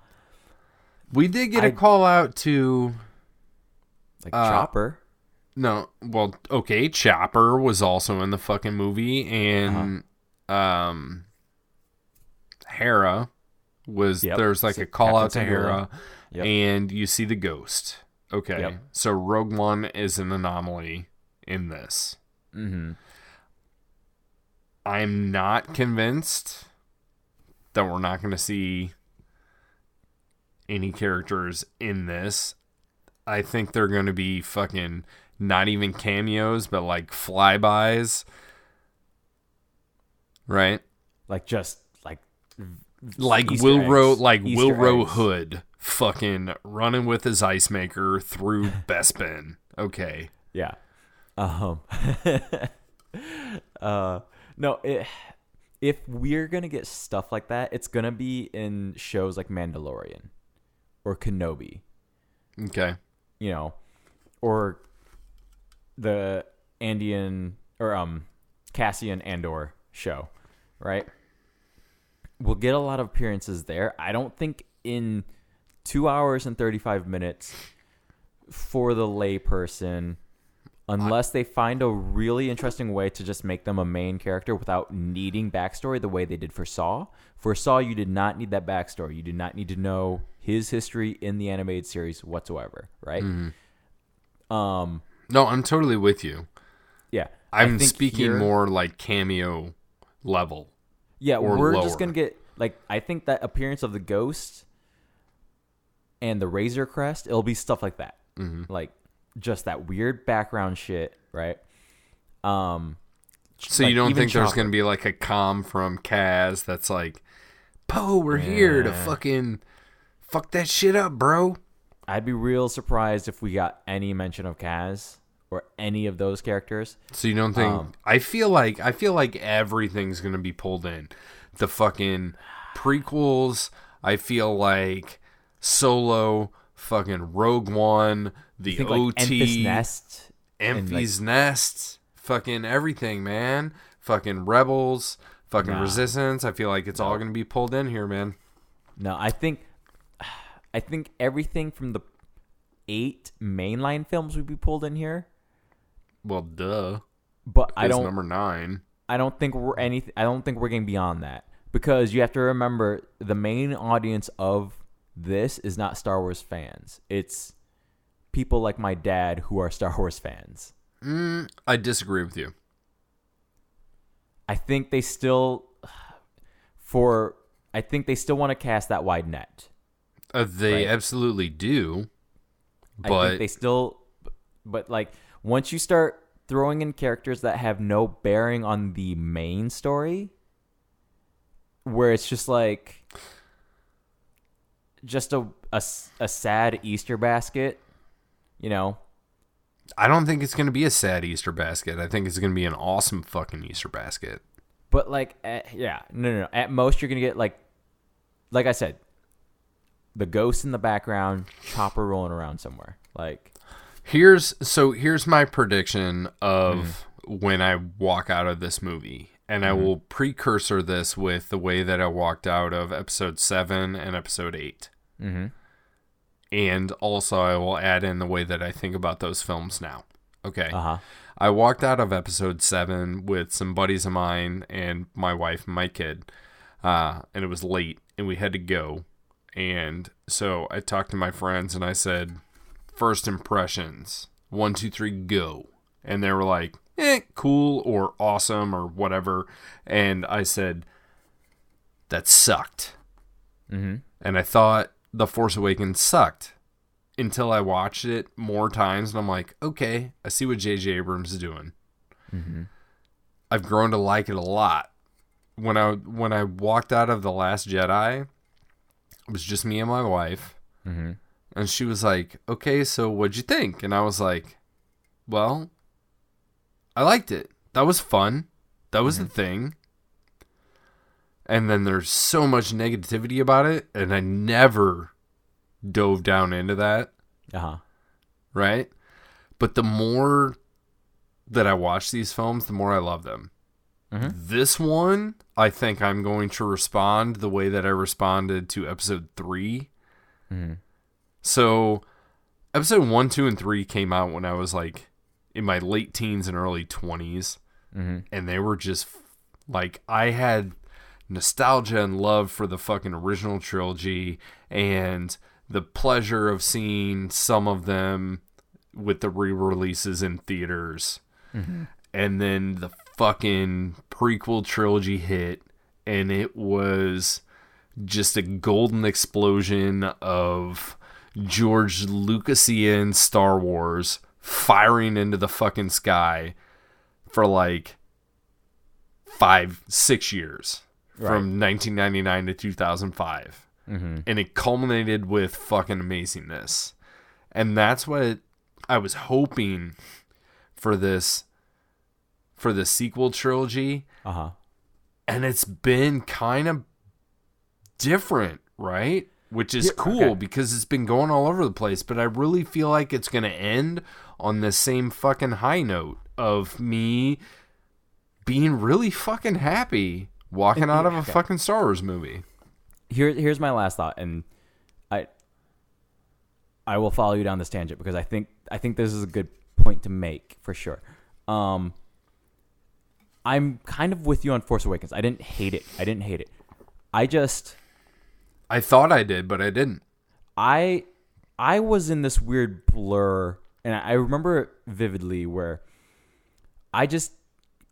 [SPEAKER 2] We did get a call out to
[SPEAKER 1] Chopper.
[SPEAKER 2] No, well, okay, Chopper was also in the fucking movie, and Hera was there's like a call out to Hera, and you see the ghost. Okay, so Rogue One is an anomaly in this.
[SPEAKER 1] Mm-hmm.
[SPEAKER 2] I'm not convinced that we're not going to see any characters in this. I think they're going to be fucking not even cameos, but like flybys. Right?
[SPEAKER 1] Like just
[SPEAKER 2] Wilro Hood fucking running with his ice maker through Bespin. Okay.
[SPEAKER 1] Yeah. No, if we're going to get stuff like that, it's going to be in shows like Mandalorian or Kenobi.
[SPEAKER 2] Okay.
[SPEAKER 1] You know, or the Andean or Cassian Andor show, right? We'll get a lot of appearances there. I don't think in 2 hours and 35 minutes for the layperson, unless they find a really interesting way to just make them a main character without needing backstory the way they did for Saw. For Saw, you did not need that backstory. You did not need to know his history in the animated series whatsoever, right?
[SPEAKER 2] Mm-hmm. No, I'm totally with you.
[SPEAKER 1] Yeah.
[SPEAKER 2] I'm speaking more like cameo level.
[SPEAKER 1] Yeah, we're
[SPEAKER 2] lower.
[SPEAKER 1] just going to get, I think that appearance of the ghost and the Razor Crest, it'll be stuff like that.
[SPEAKER 2] Mm-hmm.
[SPEAKER 1] Just that weird background shit, right?
[SPEAKER 2] So you don't think there's going to be like a comm from Kaz that's like, Poe, we're here to fucking fuck that shit up, bro.
[SPEAKER 1] I'd be real surprised if we got any mention of Kaz or any of those characters.
[SPEAKER 2] So you don't think? I feel like everything's going to be pulled in. The fucking prequels. I feel like Solo, fucking Rogue One, the OT, Enfys Nest, fucking everything, man. Fucking Rebels, fucking Resistance. I feel like it's all going to be pulled in here, man.
[SPEAKER 1] No, I think everything from the 8 mainline films would be pulled in here.
[SPEAKER 2] Well, duh.
[SPEAKER 1] But I don't.
[SPEAKER 2] Number 9.
[SPEAKER 1] I don't think we're anything. I don't think we're getting beyond that, because you have to remember the main audience of this is not Star Wars fans. It's people like my dad who are Star Wars fans.
[SPEAKER 2] I disagree with you.
[SPEAKER 1] I think they still want to cast that wide net.
[SPEAKER 2] They absolutely do. But
[SPEAKER 1] I think they still, but like once you start throwing in characters that have no bearing on the main story, where it's just like just a sad Easter basket, you know.
[SPEAKER 2] I don't think it's going to be a sad Easter basket. I think it's going to be an awesome fucking Easter basket.
[SPEAKER 1] But like, no. At most, you're gonna get like I said, the ghost in the background, chopper rolling around somewhere. Like,
[SPEAKER 2] here's my prediction of when I walk out of this movie, and I will precursor this with the way that I walked out of episode 7 and episode 8.
[SPEAKER 1] Mm-hmm.
[SPEAKER 2] And also, I will add in the way that I think about those films now. Okay.
[SPEAKER 1] Uh-huh.
[SPEAKER 2] I walked out of episode 7 with some buddies of mine and my wife and my kid. And it was late, and we had to go. And so I talked to my friends, and I said, first impressions, 1, 2, 3, go. And they were like, cool or awesome or whatever. And I said, that sucked.
[SPEAKER 1] Mm-hmm.
[SPEAKER 2] And I thought The Force Awakens sucked until I watched it more times, and I'm like, okay, I see what J.J. Abrams is doing.
[SPEAKER 1] Mm-hmm.
[SPEAKER 2] I've grown to like it a lot. When I walked out of The Last Jedi, it was just me and my wife, and she was like, okay, so what'd you think? And I was like, well, I liked it. That was fun. That was the thing. And then there's so much negativity about it, and I never dove down into that.
[SPEAKER 1] Uh-huh.
[SPEAKER 2] Right? But the more that I watch these films, the more I love them. Mm-hmm. This one, I think I'm going to respond the way that I responded to episode 3.
[SPEAKER 1] Mm-hmm.
[SPEAKER 2] So, episode 1, 2, and 3 came out when I was like in my late teens and early 20s.
[SPEAKER 1] Mm-hmm.
[SPEAKER 2] And they were just like, I had nostalgia and love for the fucking original trilogy, and the pleasure of seeing some of them with the re-releases in theaters. Mm-hmm. And then the fucking prequel trilogy hit, and it was just a golden explosion of George Lucasian Star Wars firing into the fucking sky for like 5-6 years. Right. From 1999 to 2005. Mm-hmm. And it culminated with fucking amazingness. And that's what I was hoping for this sequel trilogy.
[SPEAKER 1] Uh-huh.
[SPEAKER 2] And it's been kind of different, right? Which is cool because it's been going all over the place. But I really feel like it's going to end on the same fucking high note of me being really fucking happy walking out of a fucking Star Wars movie.
[SPEAKER 1] Here's my last thought, and I will follow you down this tangent because I think this is a good point to make for sure. I'm kind of with you on Force Awakens. I didn't hate it.
[SPEAKER 2] I thought I did, but I didn't.
[SPEAKER 1] I was in this weird blur, and I remember it vividly where I just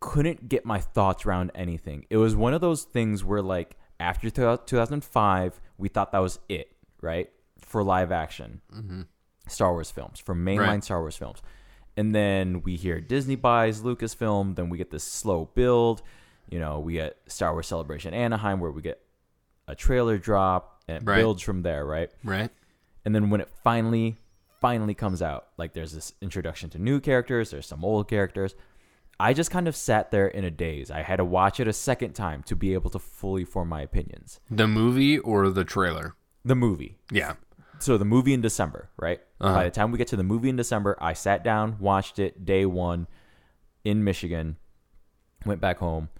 [SPEAKER 1] couldn't get my thoughts around anything. It was one of those things where, like, after 2005, we thought that was it, right? For live action Star Wars films, for mainline Star Wars films. And then we hear Disney buys Lucasfilm, then we get this slow build. You know, we get Star Wars Celebration Anaheim, where we get a trailer drop, and it builds from there, right?
[SPEAKER 2] Right.
[SPEAKER 1] And then when it finally comes out, like, there's this introduction to new characters, there's some old characters. I just kind of sat there in a daze. I had to watch it a second time to be able to fully form my opinions.
[SPEAKER 2] The movie or the trailer?
[SPEAKER 1] The movie.
[SPEAKER 2] Yeah.
[SPEAKER 1] So the movie in December, right?
[SPEAKER 2] Uh-huh.
[SPEAKER 1] By the time we get to the movie in December, I sat down, watched it day one in Michigan, went back home,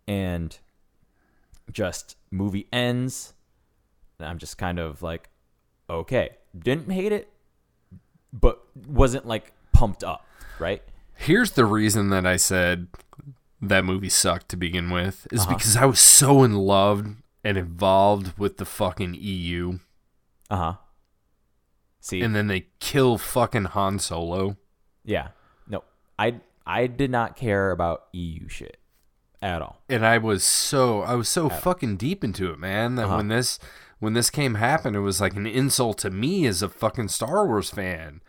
[SPEAKER 1] and just movie ends. And I'm just kind of like, okay. Didn't hate it, but wasn't like pumped up, right?
[SPEAKER 2] Here's the reason that I said that movie sucked to begin with, is because I was so in love and involved with the fucking EU.
[SPEAKER 1] Uh-huh. See?
[SPEAKER 2] And then they kill fucking Han Solo.
[SPEAKER 1] Yeah. No, I did not care about EU shit At all.
[SPEAKER 2] And I was so fucking deep into it, man, that when this happen, it was like an insult to me as a fucking Star Wars fan.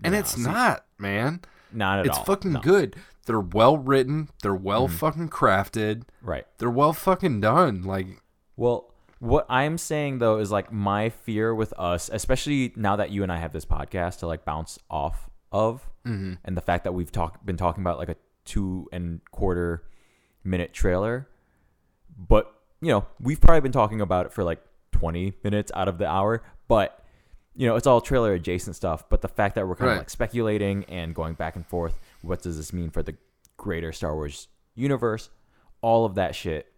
[SPEAKER 2] And it's not, man.
[SPEAKER 1] Not at all.
[SPEAKER 2] It's fucking good. They're well written. They're well fucking crafted.
[SPEAKER 1] Right.
[SPEAKER 2] They're well fucking done. Like,
[SPEAKER 1] well, what I'm saying though is like my fear with us, especially now that you and I have this podcast to like bounce off of, and the fact that we've been talking about like a 2.25 minute trailer, but you know we've probably been talking about it for like 20 minutes out of the hour, but you know it's all trailer adjacent stuff. But the fact that we're kind of like speculating and going back and forth, what does this mean for the greater Star Wars universe, all of that shit,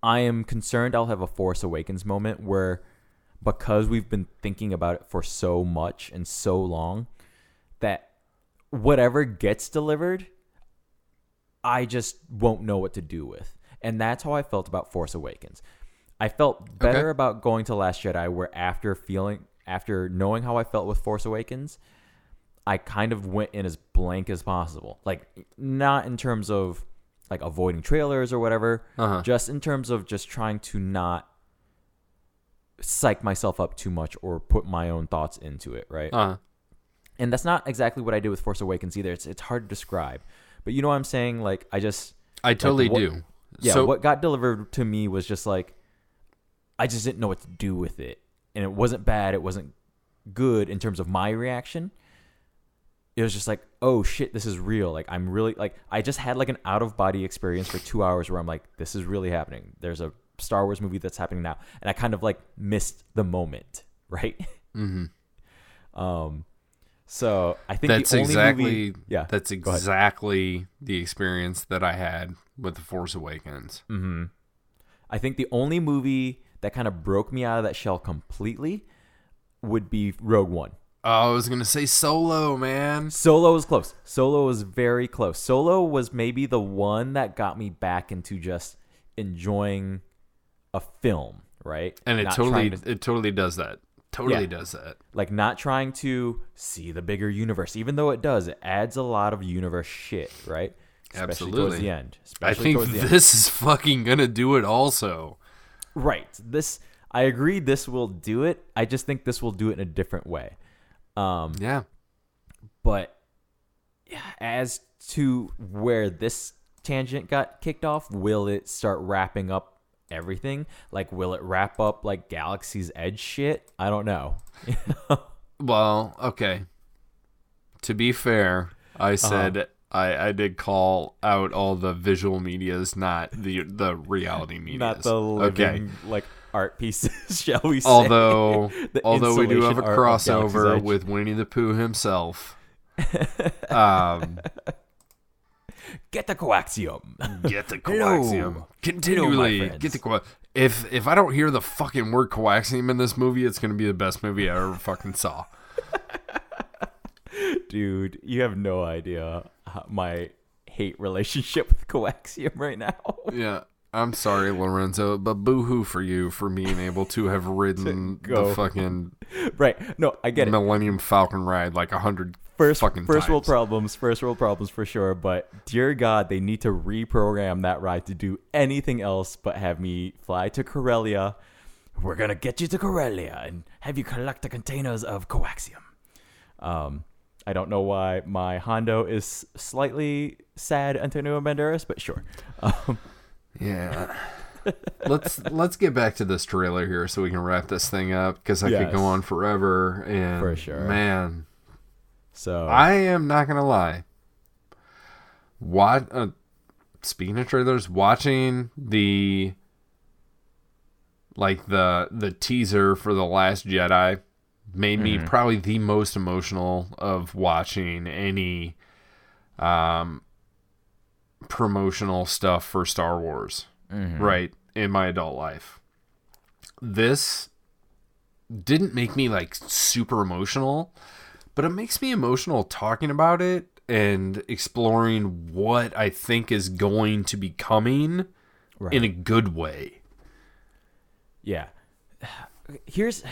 [SPEAKER 1] I am concerned I'll have a Force Awakens moment where, because we've been thinking about it for so much and so long, that whatever gets delivered, I just won't know what to do with. And that's how I felt about Force Awakens. I felt better about going to Last Jedi, where after knowing how I felt with Force Awakens, I kind of went in as blank as possible. Like, not in terms of like avoiding trailers or whatever, just in terms of just trying to not psych myself up too much or put my own thoughts into it, right? And that's not exactly what I did with Force Awakens either. It's hard to describe. But you know what I'm saying? Like, I
[SPEAKER 2] totally do.
[SPEAKER 1] Yeah, so, what got delivered to me was just like, I just didn't know what to do with it. And it wasn't bad. It wasn't good in terms of my reaction. It was just like, oh shit, this is real. Like, I'm really, like, I just had like an out-of-body experience for 2 hours where I'm like, this is really happening. There's a Star Wars movie that's happening now. And I kind of like missed the moment, right? So I think
[SPEAKER 2] that's
[SPEAKER 1] the only
[SPEAKER 2] exactly
[SPEAKER 1] movie,
[SPEAKER 2] that's exactly the experience that I had with The Force Awakens.
[SPEAKER 1] I think the only movie that kind of broke me out of that shell completely would be Rogue One.
[SPEAKER 2] Oh, I was gonna say Solo, man.
[SPEAKER 1] Solo was close. Solo was very close. Solo was maybe the one that got me back into just enjoying a film, right?
[SPEAKER 2] And it totally does that. Totally does that.
[SPEAKER 1] Like, not trying to see the bigger universe, even though it does. It adds a lot of universe shit, right? Especially
[SPEAKER 2] Absolutely.
[SPEAKER 1] Towards the end.
[SPEAKER 2] I think this is fucking gonna do it also.
[SPEAKER 1] Right. I agree this will do it. I just think this will do it in a different way. But as to where this tangent got kicked off, will it start wrapping up everything? Like, will it wrap up like Galaxy's Edge shit? I don't know.
[SPEAKER 2] Well, okay. To be fair, I said I did call out all the visual medias, not the reality medias.
[SPEAKER 1] Not the living like art pieces, shall we say?
[SPEAKER 2] Although we do have a crossover with Winnie the Pooh himself.
[SPEAKER 1] Get the coaxium.
[SPEAKER 2] Get the coaxium.
[SPEAKER 1] Hello.
[SPEAKER 2] Continually
[SPEAKER 1] Hello,
[SPEAKER 2] get the coaxium. If I don't hear the fucking word coaxium in this movie, it's going to be the best movie I ever fucking saw.
[SPEAKER 1] Dude, you have no idea my hate relationship with coaxium right now.
[SPEAKER 2] Yeah. I'm sorry, Lorenzo, but boo-hoo for you for being able to have ridden the fucking
[SPEAKER 1] right. No, I get
[SPEAKER 2] Millennium Falcon ride like 100 fucking
[SPEAKER 1] first
[SPEAKER 2] times.
[SPEAKER 1] First world problems for sure. But dear God, they need to reprogram that ride to do anything else but have me fly to Corellia. We're gonna get you to Corellia and have you collect the containers of coaxium. I don't know why my Hondo is slightly sad, Antonio Banderas, but sure.
[SPEAKER 2] Yeah. Let's get back to this trailer here so we can wrap this thing up, because I could go on forever. And
[SPEAKER 1] for sure,
[SPEAKER 2] man.
[SPEAKER 1] So
[SPEAKER 2] I am not gonna lie. Speaking of trailers, watching the teaser for The Last Jedi made me probably the most emotional of watching any promotional stuff for Star Wars, right, in my adult life. This didn't make me like super emotional, but it makes me emotional talking about it and exploring what I think is going to be coming in a good way. Yeah.
[SPEAKER 1] Here's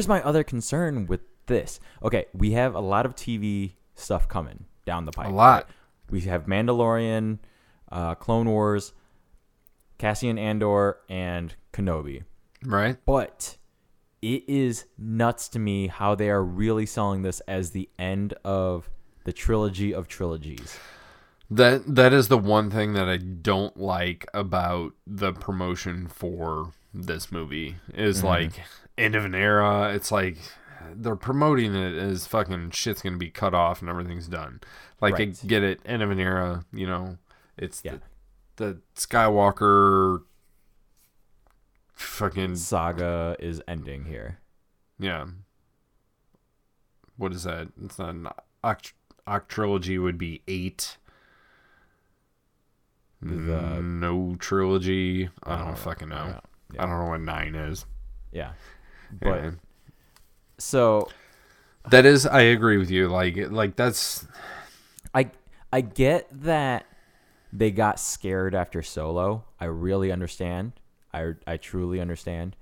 [SPEAKER 1] my other concern with this. Okay, we have a lot of TV stuff coming down the pipe.
[SPEAKER 2] A lot.
[SPEAKER 1] Right? We have Mandalorian. Clone Wars, Cassian Andor, and Kenobi.
[SPEAKER 2] Right.
[SPEAKER 1] But it is nuts to me how they are really selling this as the end of the trilogy of trilogies.
[SPEAKER 2] That is the one thing that I don't like about the promotion for this movie is like end of an era. It's like they're promoting it as fucking shit's gonna be cut off and everything's done. Like
[SPEAKER 1] Right.
[SPEAKER 2] I get it, end of an era. It's the Skywalker fucking
[SPEAKER 1] saga is ending here.
[SPEAKER 2] yeah. What is that? It's not an octrilogy would be 8. No trilogy. I don't fucking know.
[SPEAKER 1] Yeah.
[SPEAKER 2] I don't know what 9 is.
[SPEAKER 1] Yeah. But
[SPEAKER 2] Yeah.
[SPEAKER 1] so
[SPEAKER 2] That is, I agree with you. Like that's
[SPEAKER 1] I get that they got scared after Solo. I really understand. I truly understand.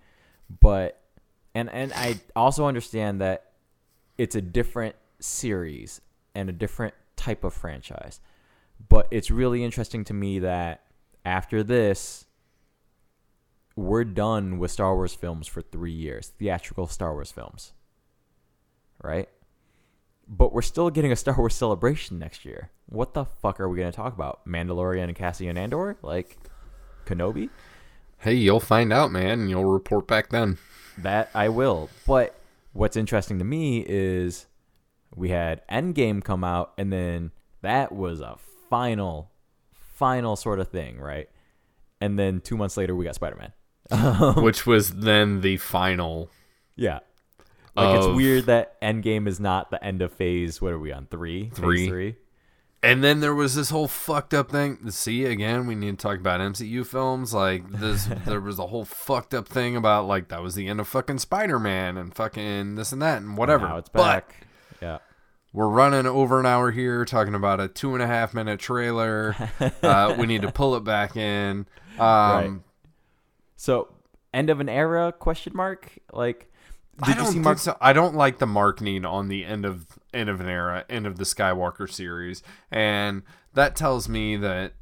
[SPEAKER 1] But and I also understand that it's a different series and a different type of franchise. But it's really interesting to me that after this, we're done with Star Wars films for 3 years, theatrical Star Wars films, right? But we're still getting a Star Wars Celebration next year. What the fuck are we going to talk about? Mandalorian and Cassian Andor? Like Kenobi?
[SPEAKER 2] hey, you'll find out, man, and you'll report back then.
[SPEAKER 1] That I will. But what's interesting to me is we had Endgame come out, and then that was a final sort of thing, right? And then 2 months later, we got Spider-Man.
[SPEAKER 2] Which was then the final.
[SPEAKER 1] Yeah. Like, it's weird that Endgame is not the end of phase. What are we on? 3? Phase 3?
[SPEAKER 2] And then there was this whole fucked up thing. See, again, we need to talk about MCU films. Like, there was a whole fucked up thing about, like, that was the end of fucking Spider-Man and fucking this and that and whatever.
[SPEAKER 1] Now it's back. Yeah.
[SPEAKER 2] We're running over an hour here talking about a 2.5 minute trailer. We need to pull it back in.
[SPEAKER 1] Right. So, end of an era? Question mark? Like,
[SPEAKER 2] I don't think so. I don't like the marketing on the end of an era, end of the Skywalker series, and that tells me that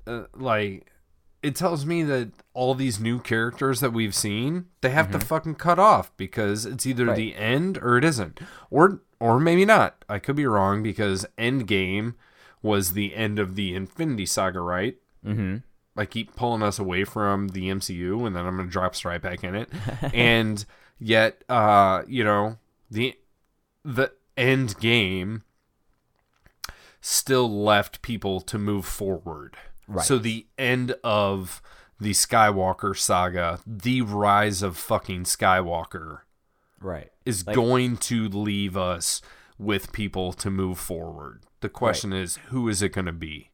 [SPEAKER 2] it tells me that all these new characters that we've seen, they have to fucking cut off because it's either the end or it isn't, or maybe not. I could be wrong because Endgame was the end of the Infinity Saga, right?
[SPEAKER 1] Mm-hmm.
[SPEAKER 2] I keep pulling us away from the MCU, and then I'm going to drop us right back in it. And yet, the end game still left people to move forward.
[SPEAKER 1] Right.
[SPEAKER 2] So the end of the Skywalker saga, the rise of fucking Skywalker,
[SPEAKER 1] Right.
[SPEAKER 2] is going to leave us with people to move forward. The question is, who is it going to be?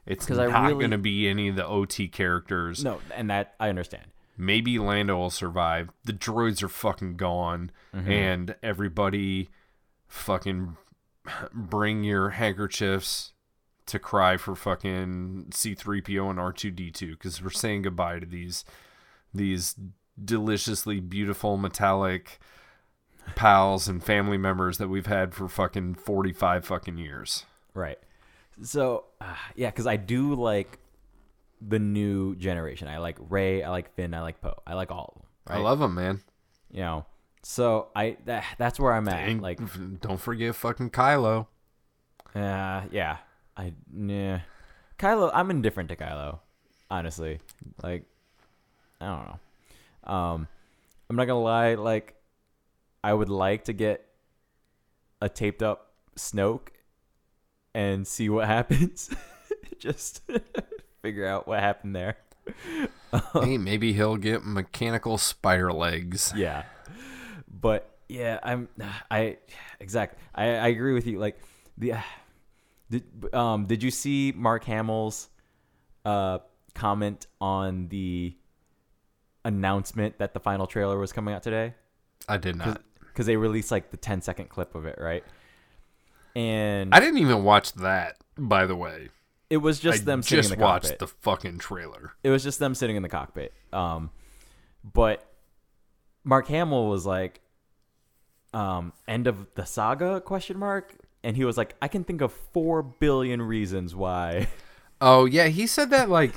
[SPEAKER 2] It's not going to be any of the OT characters.
[SPEAKER 1] No, and that I understand.
[SPEAKER 2] Maybe Lando will survive. The droids are fucking gone. And everybody fucking bring your handkerchiefs to cry for fucking C-3PO and R2-D2 because we're saying goodbye to these deliciously beautiful metallic pals and family members that we've had for fucking 45 fucking years.
[SPEAKER 1] Right. So, yeah, because I do like the new generation. I like Rey, I like Finn, I like Poe. I like all of them. Right?
[SPEAKER 2] I love them, man.
[SPEAKER 1] You know, so that's where I'm at.
[SPEAKER 2] And
[SPEAKER 1] like,
[SPEAKER 2] don't forget fucking Kylo.
[SPEAKER 1] yeah. Kylo, I'm indifferent to Kylo, honestly. Like, I don't know. I'm not gonna lie. Like, I would like to get a taped up Snoke and see what happens. Just figure out what happened there.
[SPEAKER 2] Hey, maybe he'll get mechanical spider legs.
[SPEAKER 1] Yeah. But yeah, I agree with you. Like did you see Mark Hamill's comment on the announcement that the final trailer was coming out today?
[SPEAKER 2] I did not.
[SPEAKER 1] Because they released like the 10-second clip of it, right? And
[SPEAKER 2] I didn't even watch that, by the way.
[SPEAKER 1] It was just them sitting in the cockpit.
[SPEAKER 2] Just watched the fucking trailer.
[SPEAKER 1] It was just them sitting in the cockpit. But Mark Hamill was like, end of the saga, question mark? And he was like, I can think of 4 billion reasons why.
[SPEAKER 2] Oh, yeah, he said that like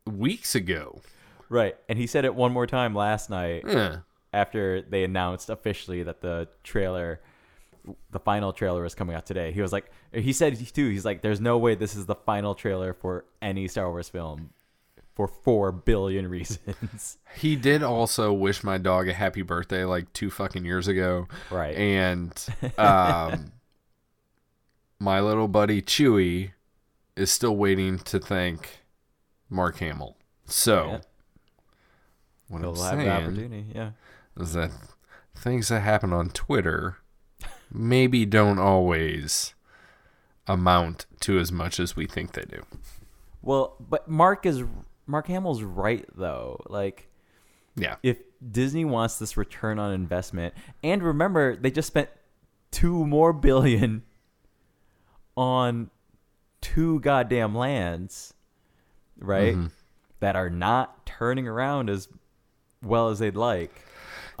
[SPEAKER 2] weeks ago.
[SPEAKER 1] Right. And he said it one more time last night
[SPEAKER 2] Yeah.
[SPEAKER 1] after they announced officially that the final trailer is coming out today. He was like, he said too, he's like, there's no way this is the final trailer for any Star Wars film for 4 billion reasons.
[SPEAKER 2] He did also wish my dog a happy birthday like 2 fucking years ago.
[SPEAKER 1] Right.
[SPEAKER 2] And my little buddy Chewy is still waiting to thank Mark Hamill. So,
[SPEAKER 1] Yeah.
[SPEAKER 2] what
[SPEAKER 1] He'll
[SPEAKER 2] I'm
[SPEAKER 1] have the
[SPEAKER 2] saying
[SPEAKER 1] opportunity, yeah.
[SPEAKER 2] is that things that happen on Twitter maybe don't always amount to as much as we think they do.
[SPEAKER 1] Well, but Mark Hamill's right though. Like,
[SPEAKER 2] Yeah.
[SPEAKER 1] if Disney wants this return on investment, and remember they just spent 2 more billion on 2 goddamn lands, right?
[SPEAKER 2] Mm-hmm.
[SPEAKER 1] That are not turning around as well as they'd like.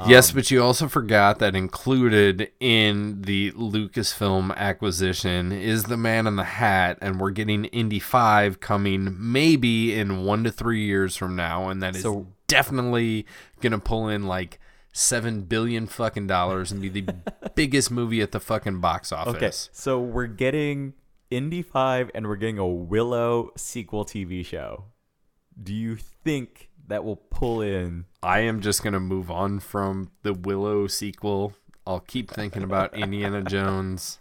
[SPEAKER 2] Yes, but you also forgot that included in the Lucasfilm acquisition is the Man in the Hat, and we're getting Indy 5 coming maybe in 1 to 3 years from now, and that is definitely gonna pull in like $7 billion fucking dollars and be the biggest movie at the fucking box office.
[SPEAKER 1] Okay, so we're getting Indy 5 and we're getting a Willow sequel TV show. Do you think that will pull in?
[SPEAKER 2] I am just going to move on from the Willow sequel. I'll keep thinking about Indiana Jones.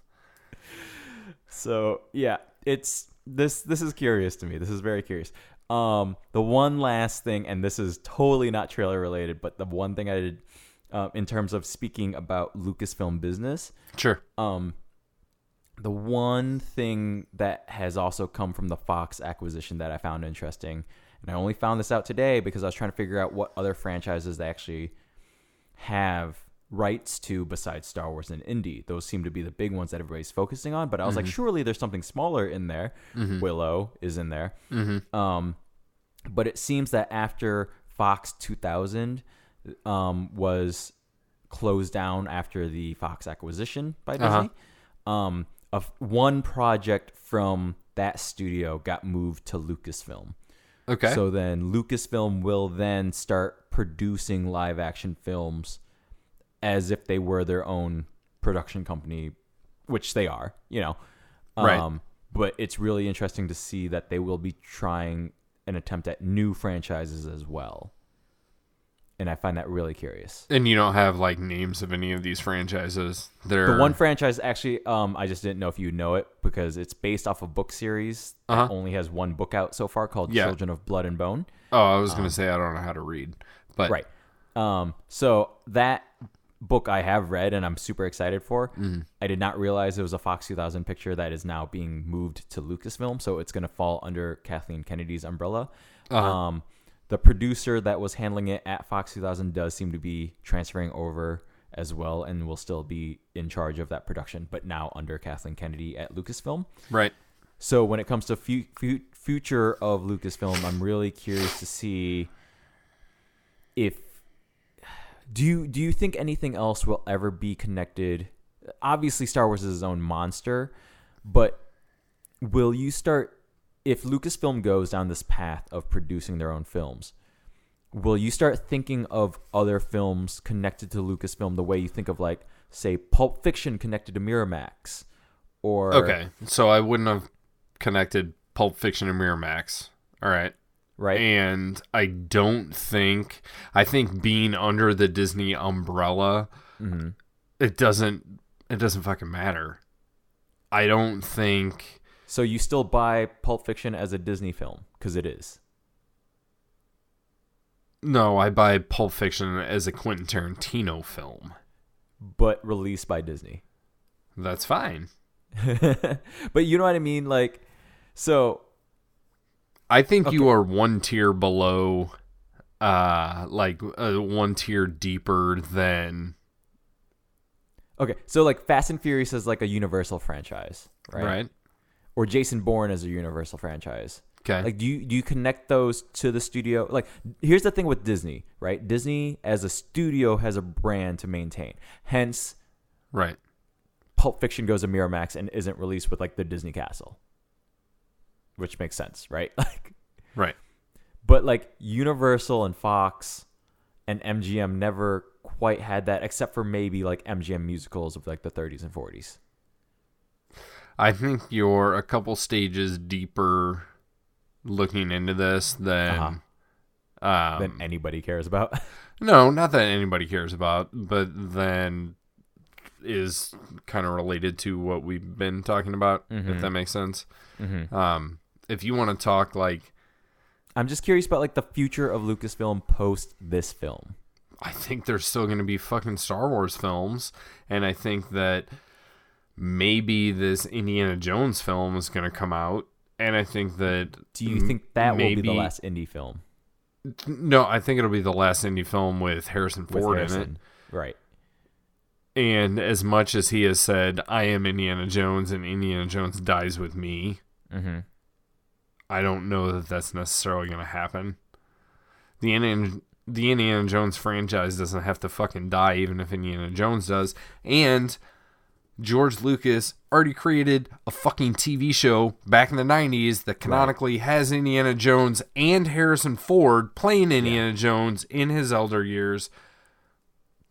[SPEAKER 1] So, yeah, it's this is curious to me. This is very curious. The one last thing, and this is totally not trailer related, but the one thing I did in terms of speaking about Lucasfilm business.
[SPEAKER 2] Sure.
[SPEAKER 1] The one thing that has also come from the Fox acquisition that I found interesting, and I only found this out today because I was trying to figure out what other franchises they actually have rights to besides Star Wars and Indy. Those seem to be the big ones that everybody's focusing on, but I was like, surely there's something smaller in there. Willow is in there. But it seems that after Fox 2000 was closed down after the Fox acquisition by Disney, one project from that studio got moved to Lucasfilm.
[SPEAKER 2] Okay.
[SPEAKER 1] So then Lucasfilm will then start producing live action films as if they were their own production company, which they are, you know.
[SPEAKER 2] Right.
[SPEAKER 1] But it's really interesting to see that they will be trying an attempt at new franchises as well. And I find that really curious.
[SPEAKER 2] And you don't have like names of any of these franchises.
[SPEAKER 1] The one franchise, actually, I just didn't know if you know it because it's based off a book series that only has 1 book out so far called Children of Blood and Bone.
[SPEAKER 2] Oh, I was going to say I don't know how to read. But
[SPEAKER 1] Right. So that book I have read and I'm super excited for. I did not realize it was a Fox 2000 picture that is now being moved to Lucasfilm, so it's going to fall under Kathleen Kennedy's umbrella. The producer that was handling it at Fox 2000 does seem to be transferring over as well and will still be in charge of that production, but now under Kathleen Kennedy at Lucasfilm.
[SPEAKER 2] Right.
[SPEAKER 1] So when it comes to future of Lucasfilm, I'm really curious to see if do you think anything else will ever be connected? Obviously, Star Wars is its own monster, but will you start? If Lucasfilm goes down this path of producing their own films, will you start thinking of other films connected to Lucasfilm the way you think of, like, say, Pulp Fiction connected to Miramax? Or
[SPEAKER 2] Okay, so I wouldn't have connected Pulp Fiction and Miramax. All right.
[SPEAKER 1] Right.
[SPEAKER 2] And I think being under the Disney umbrella, it doesn't fucking matter. I don't think...
[SPEAKER 1] So you still buy Pulp Fiction as a Disney film, because it is.
[SPEAKER 2] No, I buy Pulp Fiction as a Quentin Tarantino film.
[SPEAKER 1] But released by Disney.
[SPEAKER 2] That's fine.
[SPEAKER 1] But you know what I mean? Like, so...
[SPEAKER 2] I think you are one tier below, one tier deeper than...
[SPEAKER 1] Okay, so like Fast and Furious is like a Universal franchise, right?
[SPEAKER 2] Right.
[SPEAKER 1] Or Jason Bourne is a Universal franchise.
[SPEAKER 2] Okay.
[SPEAKER 1] Like, do you connect those to the studio? Like, here's the thing with Disney, right? Disney as a studio has a brand to maintain. Hence,
[SPEAKER 2] right.
[SPEAKER 1] Pulp Fiction goes to Miramax and isn't released with like the Disney castle. which makes sense, right? Like,
[SPEAKER 2] Right.
[SPEAKER 1] but like Universal and Fox and MGM never quite had that, except for maybe like MGM musicals of like the 30s and 40s.
[SPEAKER 2] I think you're a couple stages deeper looking into this than
[SPEAKER 1] Anybody cares about.
[SPEAKER 2] no, not that anybody cares about, but then is kind of related to what we've been talking about, if that makes sense. If you want to talk like,
[SPEAKER 1] I'm just curious about like the future of Lucasfilm post this film.
[SPEAKER 2] I think there's still going to be fucking Star Wars films, and I think that maybe this Indiana Jones film is going to come out, and I think that...
[SPEAKER 1] Do you think that
[SPEAKER 2] maybe,
[SPEAKER 1] will be the last indie film?
[SPEAKER 2] No, I think it'll be the last indie film with Harrison Ford in it.
[SPEAKER 1] Right.
[SPEAKER 2] And as much as he has said, I am Indiana Jones and Indiana Jones dies with me, I don't know that that's necessarily going to happen. The Indiana Jones franchise doesn't have to fucking die, even if Indiana Jones does. And George Lucas already created a fucking TV show back in the 90s that canonically has Indiana Jones and Harrison Ford playing Indiana Jones in his elder years.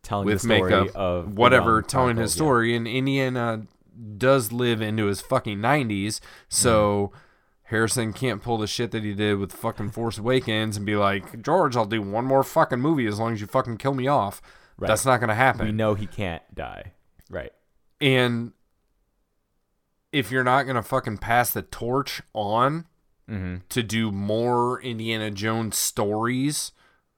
[SPEAKER 1] Telling
[SPEAKER 2] with
[SPEAKER 1] the story
[SPEAKER 2] makeup,
[SPEAKER 1] of
[SPEAKER 2] whatever, telling his story. And Indiana does live into his fucking 90s, so Harrison can't pull the shit that he did with fucking Force Awakens and be like, George, I'll do one more fucking movie as long as you fucking kill me off. Right. That's not going to happen.
[SPEAKER 1] We know he can't die. Right.
[SPEAKER 2] And if you're not going to fucking pass the torch on to do more Indiana Jones stories,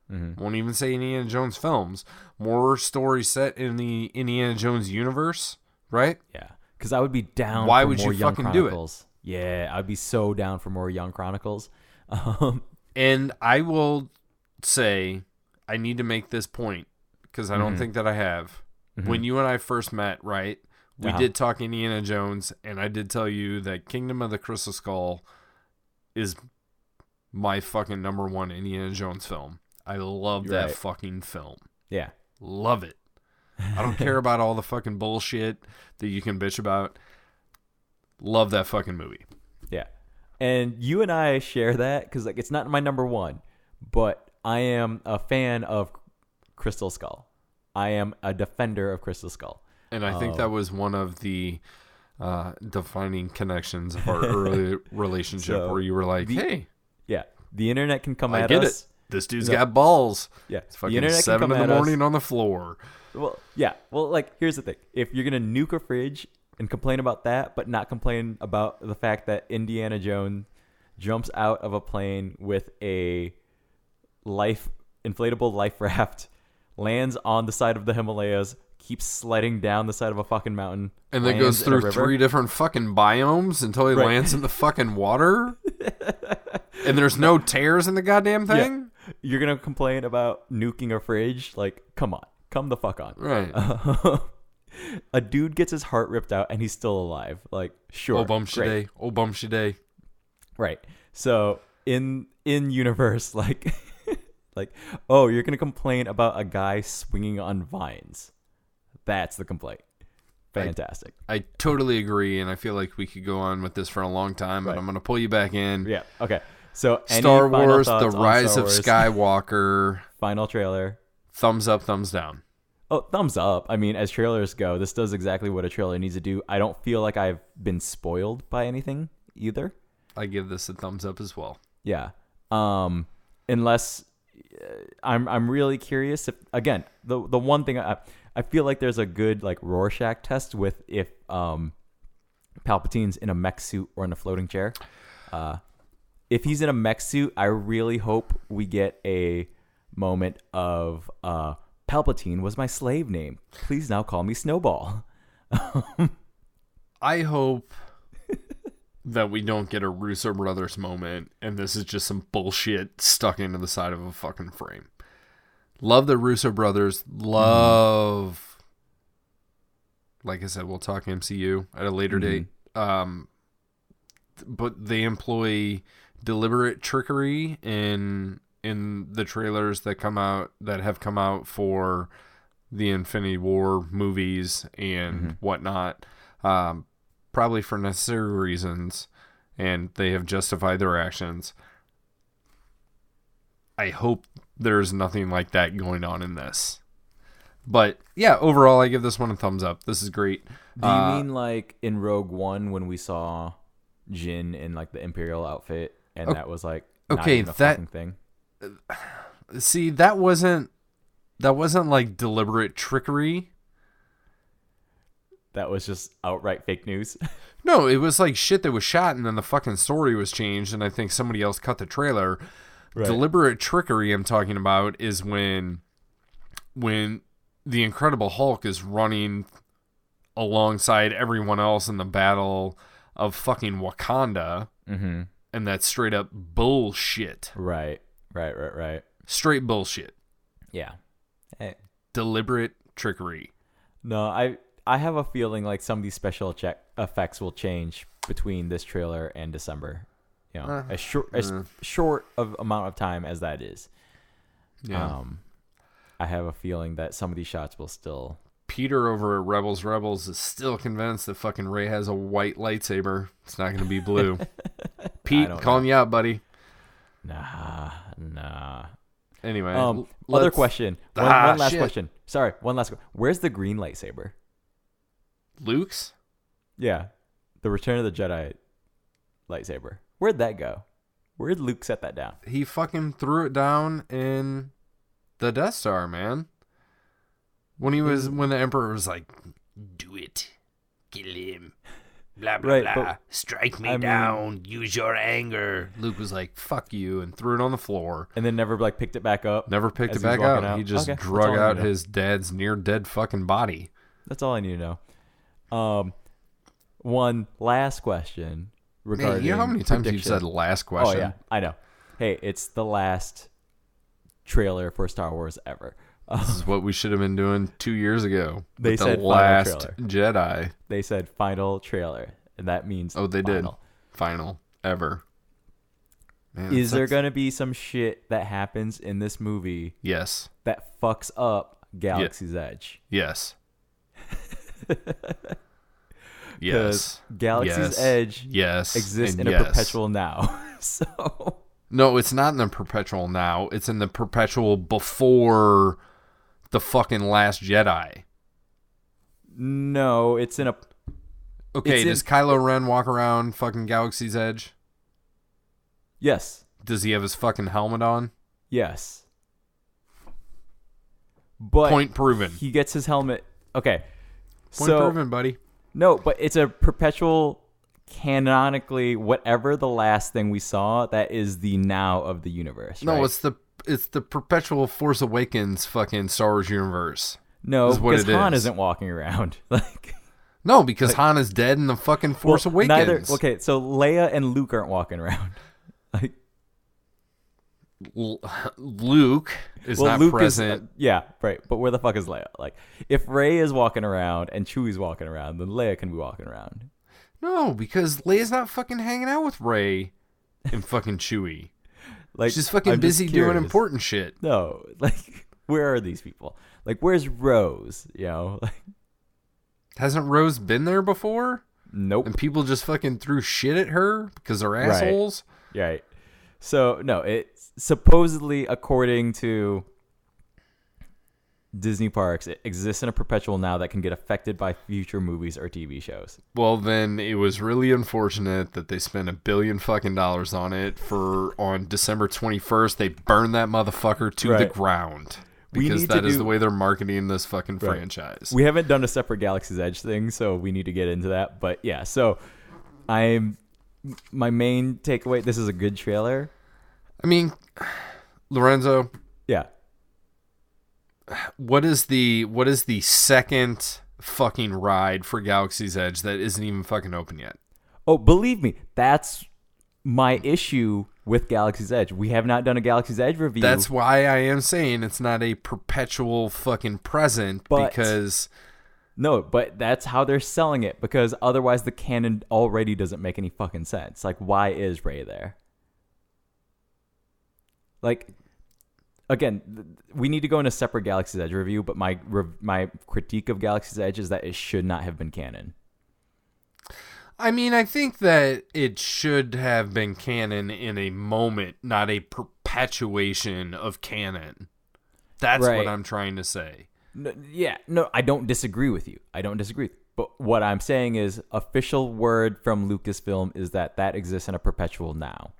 [SPEAKER 2] won't even say Indiana Jones films, more stories set in the Indiana Jones universe, right?
[SPEAKER 1] Yeah. Because I would be down
[SPEAKER 2] Why
[SPEAKER 1] for
[SPEAKER 2] would
[SPEAKER 1] more
[SPEAKER 2] you
[SPEAKER 1] Young
[SPEAKER 2] fucking
[SPEAKER 1] Chronicles. Do it? Yeah, I'd be so down for more Young Chronicles.
[SPEAKER 2] And I will say, I need to make this point, because I don't think that I have. When you and I first met, right, we did talk Indiana Jones, and I did tell you that Kingdom of the Crystal Skull is my fucking number one Indiana Jones film. I love that fucking film.
[SPEAKER 1] Yeah.
[SPEAKER 2] Love it. I don't care about all the fucking bullshit that you can bitch about. Love that fucking movie.
[SPEAKER 1] Yeah. And you and I share that because like it's not my number one, but I am a fan of Crystal Skull. I am a defender of Crystal Skull.
[SPEAKER 2] And I think that was one of the defining connections of our early relationship where you were like, hey.
[SPEAKER 1] Yeah. The internet can come at us.
[SPEAKER 2] I get it. This dude's got balls.
[SPEAKER 1] Yeah.
[SPEAKER 2] It's fucking 7 in the morning on the floor.
[SPEAKER 1] Well, yeah. Well, like, here's the thing. If you're going to nuke a fridge and complain about that, but not complain about the fact that Indiana Jones jumps out of a plane with a inflatable life raft, lands on the side of the Himalayas, keeps sliding down the side of a fucking mountain.
[SPEAKER 2] And then goes through 3 different fucking biomes until he lands in the fucking water. And there's no tears in the goddamn thing?
[SPEAKER 1] Yeah. You're going to complain about nuking a fridge? Like, come on. Come the fuck on.
[SPEAKER 2] Right.
[SPEAKER 1] A dude gets his heart ripped out and he's still alive. Like, sure.
[SPEAKER 2] Oh, bum shaday. Oh, bum shaday.
[SPEAKER 1] Right. So, in universe, like, like, oh, you're going to complain about a guy swinging on vines. That's the complaint. Fantastic.
[SPEAKER 2] I totally agree, and I feel like we could go on with this for a long time, but I'm going to pull you back in.
[SPEAKER 1] Yeah, okay. So,
[SPEAKER 2] Star Wars, The Rise of Skywalker.
[SPEAKER 1] Final trailer.
[SPEAKER 2] Thumbs up, thumbs down.
[SPEAKER 1] Oh, thumbs up. I mean, as trailers go, this does exactly what a trailer needs to do. I don't feel like I've been spoiled by anything either.
[SPEAKER 2] I give this a thumbs up as well.
[SPEAKER 1] Yeah. Unless I'm really curious if, again, the one thing I feel like there's a good like Rorschach test with if Palpatine's in a mech suit or in a floating chair. If he's in a mech suit, I really hope we get a moment of Palpatine was my slave name. Please now call me Snowball.
[SPEAKER 2] I hope that we don't get a Russo brothers moment and this is just some bullshit stuck into the side of a fucking frame. Love the Russo brothers. Love, like I said, we'll talk MCU at a later date. But they employ deliberate trickery in the trailers that have come out for the Infinity War movies and whatnot, probably for necessary reasons. and they have justified their actions. I hope there's nothing like that going on in this. But yeah, overall, I give this one a thumbs up. This is great.
[SPEAKER 1] Do you mean like in Rogue One when we saw Jin in like the Imperial outfit, and that was like not even a fucking thing?
[SPEAKER 2] See, that wasn't like deliberate trickery.
[SPEAKER 1] That was just outright fake news.
[SPEAKER 2] No, it was like shit that was shot, and then the fucking story was changed, and I think somebody else cut the trailer. Right. Deliberate trickery I'm talking about is when the Incredible Hulk is running alongside everyone else in the battle of fucking Wakanda, and that's straight up bullshit.
[SPEAKER 1] Right.
[SPEAKER 2] Straight bullshit.
[SPEAKER 1] Yeah. Hey.
[SPEAKER 2] Deliberate trickery.
[SPEAKER 1] No, I have a feeling like some of these special effects will change between this trailer and December. You know, as short of amount of time as that is.
[SPEAKER 2] Yeah.
[SPEAKER 1] I have a feeling that some of these shots will still.
[SPEAKER 2] Peter over at Rebels is still convinced that fucking Rey has a white lightsaber. It's not going to be blue. Pete, calling you out, buddy.
[SPEAKER 1] Nah.
[SPEAKER 2] Anyway,
[SPEAKER 1] other question. One last question. Sorry, one last question. Where's the green lightsaber?
[SPEAKER 2] Luke's?
[SPEAKER 1] Yeah, the Return of the Jedi lightsaber. Where'd that go? Where'd Luke set that down?
[SPEAKER 2] He fucking threw it down in the Death Star, man. When the Emperor was like, "Do it, kill him, blah blah blah, strike me down, use your anger." Luke was like, "Fuck you," and threw it on the floor,
[SPEAKER 1] and then never like picked it back up.
[SPEAKER 2] Never picked it back up. He just drug out his dad's near dead fucking body.
[SPEAKER 1] That's all I need to know. One last question.
[SPEAKER 2] Man, you know how many times you've said last question?
[SPEAKER 1] Oh, yeah, I know. Hey, it's the last trailer for Star Wars ever.
[SPEAKER 2] This is what we should have been doing 2 years ago.
[SPEAKER 1] They said
[SPEAKER 2] the last Jedi.
[SPEAKER 1] They said final trailer, and that means
[SPEAKER 2] they
[SPEAKER 1] final.
[SPEAKER 2] did. Final. Ever. Man,
[SPEAKER 1] is there going to be some shit that happens in this movie
[SPEAKER 2] Yes.
[SPEAKER 1] that fucks up Galaxy's Edge?
[SPEAKER 2] Yes. Yes.
[SPEAKER 1] Galaxy's Edge exists in a perpetual now. So
[SPEAKER 2] no, it's not in the perpetual now. It's in the perpetual before the fucking Last Jedi.
[SPEAKER 1] No, it's in a...
[SPEAKER 2] Okay, does Kylo Ren walk around fucking Galaxy's Edge?
[SPEAKER 1] Yes.
[SPEAKER 2] Does he have his fucking helmet on?
[SPEAKER 1] Yes. But
[SPEAKER 2] point proven.
[SPEAKER 1] He gets his helmet... Okay.
[SPEAKER 2] Point proven, buddy.
[SPEAKER 1] No, but it's a perpetual, canonically, whatever the last thing we saw, that is the now of the universe, right?
[SPEAKER 2] No, it's the perpetual Force Awakens fucking Star Wars universe.
[SPEAKER 1] No, because Han isn't walking around.
[SPEAKER 2] No, because Han is dead in the fucking Force Awakens.
[SPEAKER 1] Okay, so Leia and Luke aren't walking around.
[SPEAKER 2] Luke is not present.
[SPEAKER 1] Yeah, right. But where the fuck is Leia? If Rey is walking around and Chewie's walking around, then Leia can be walking around.
[SPEAKER 2] No, because Leia's not fucking hanging out with Rey and fucking Chewie. She's fucking busy doing important shit.
[SPEAKER 1] No, where are these people? Where's Rose?
[SPEAKER 2] Hasn't Rose been there before?
[SPEAKER 1] Nope.
[SPEAKER 2] And people just fucking threw shit at her because they're assholes?
[SPEAKER 1] Right. So, no, it's supposedly, according to Disney Parks, it exists in a perpetual now that can get affected by future movies or TV shows.
[SPEAKER 2] Well, then it was really unfortunate that they spent $1 billion fucking on it on December 21st. They burned that motherfucker to the ground. Because that is the way they're marketing this fucking franchise.
[SPEAKER 1] We haven't done a separate Galaxy's Edge thing, so we need to get into that. But yeah, so my main takeaway, this is a good trailer.
[SPEAKER 2] I mean, Lorenzo.
[SPEAKER 1] Yeah.
[SPEAKER 2] What is the second fucking ride for Galaxy's Edge that isn't even fucking open yet?
[SPEAKER 1] Oh, believe me, that's my issue with Galaxy's Edge. We have not done a Galaxy's Edge review.
[SPEAKER 2] That's why I am saying it's not a perpetual fucking present, because...
[SPEAKER 1] No, but that's how they're selling it, because otherwise the canon already doesn't make any fucking sense. Why is Rey there? Again, we need to go in a separate Galaxy's Edge review, but my critique of Galaxy's Edge is that it should not have been canon.
[SPEAKER 2] I mean, I think that it should have been canon in a moment, not a perpetuation of canon. That's
[SPEAKER 1] Right.
[SPEAKER 2] what I'm trying to say.
[SPEAKER 1] No, I don't disagree with you. But what I'm saying is, official word from Lucasfilm is that exists in a perpetual now.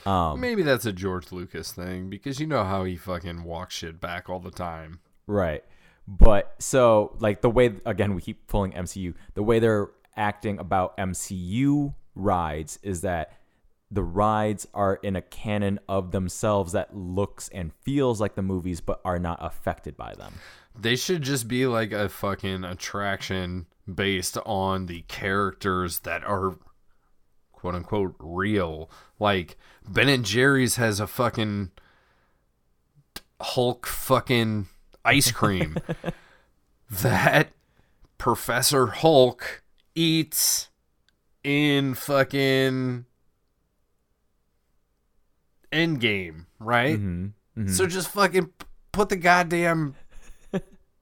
[SPEAKER 2] Maybe that's a George Lucas thing, because you know how he fucking walks shit back all the time.
[SPEAKER 1] Right. But so, like, the way, again, we keep pulling MCU, the way they're acting about MCU rides is that the rides are in a canon of themselves that looks and feels like the movies, but are not affected by them.
[SPEAKER 2] They should just be like a fucking attraction based on the characters that are quote unquote real. Like Ben & Jerry's has a fucking Hulk fucking ice cream that Professor Hulk eats in fucking Endgame, right?
[SPEAKER 1] Mm-hmm. Mm-hmm.
[SPEAKER 2] So just fucking put the goddamn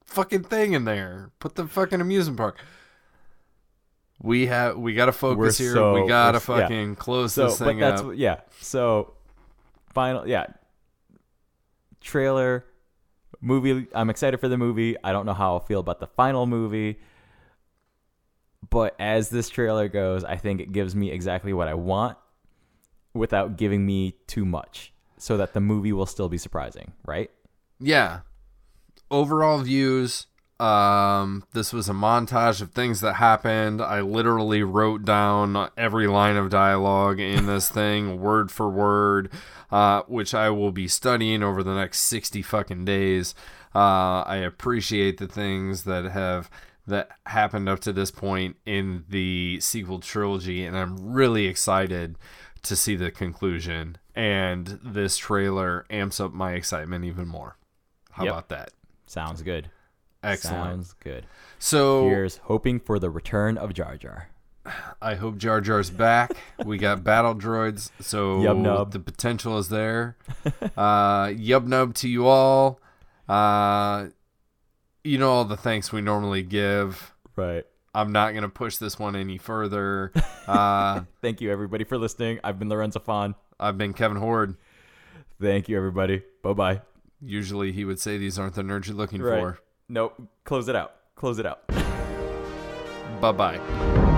[SPEAKER 2] fucking thing in there. Put the fucking amusement park. We gotta focus here. We gotta fucking close this thing up.
[SPEAKER 1] So final, trailer, movie. I'm excited for the movie. I don't know how I'll feel about the final movie, but as this trailer goes, I think it gives me exactly what I want without giving me too much, so that the movie will still be surprising, right?
[SPEAKER 2] Yeah. Overall views, this was a montage of things that happened. I literally wrote down every line of dialogue in this thing, word for word, which I will be studying over the next 60 fucking days. I appreciate the things that happened up to this point in the sequel trilogy, and I'm really excited to see the conclusion. And this trailer amps up my excitement even more. How about that?
[SPEAKER 1] Sounds good.
[SPEAKER 2] Excellent.
[SPEAKER 1] Sounds good.
[SPEAKER 2] So
[SPEAKER 1] here's hoping for the return of Jar Jar.
[SPEAKER 2] I hope Jar Jar's back. We got battle droids, so
[SPEAKER 1] Yub-nub.
[SPEAKER 2] The potential is there. Yub-nub to you all. You know all the thanks we normally give.
[SPEAKER 1] Right.
[SPEAKER 2] I'm not going to push this one any further.
[SPEAKER 1] Thank you, everybody, for listening. I've been Lorenzo Fawn.
[SPEAKER 2] I've been Kevin Horde.
[SPEAKER 1] Thank you, everybody. Bye-bye.
[SPEAKER 2] Usually he would say these aren't the nerds you're looking for.
[SPEAKER 1] Nope. Close it out.
[SPEAKER 2] Bye-bye.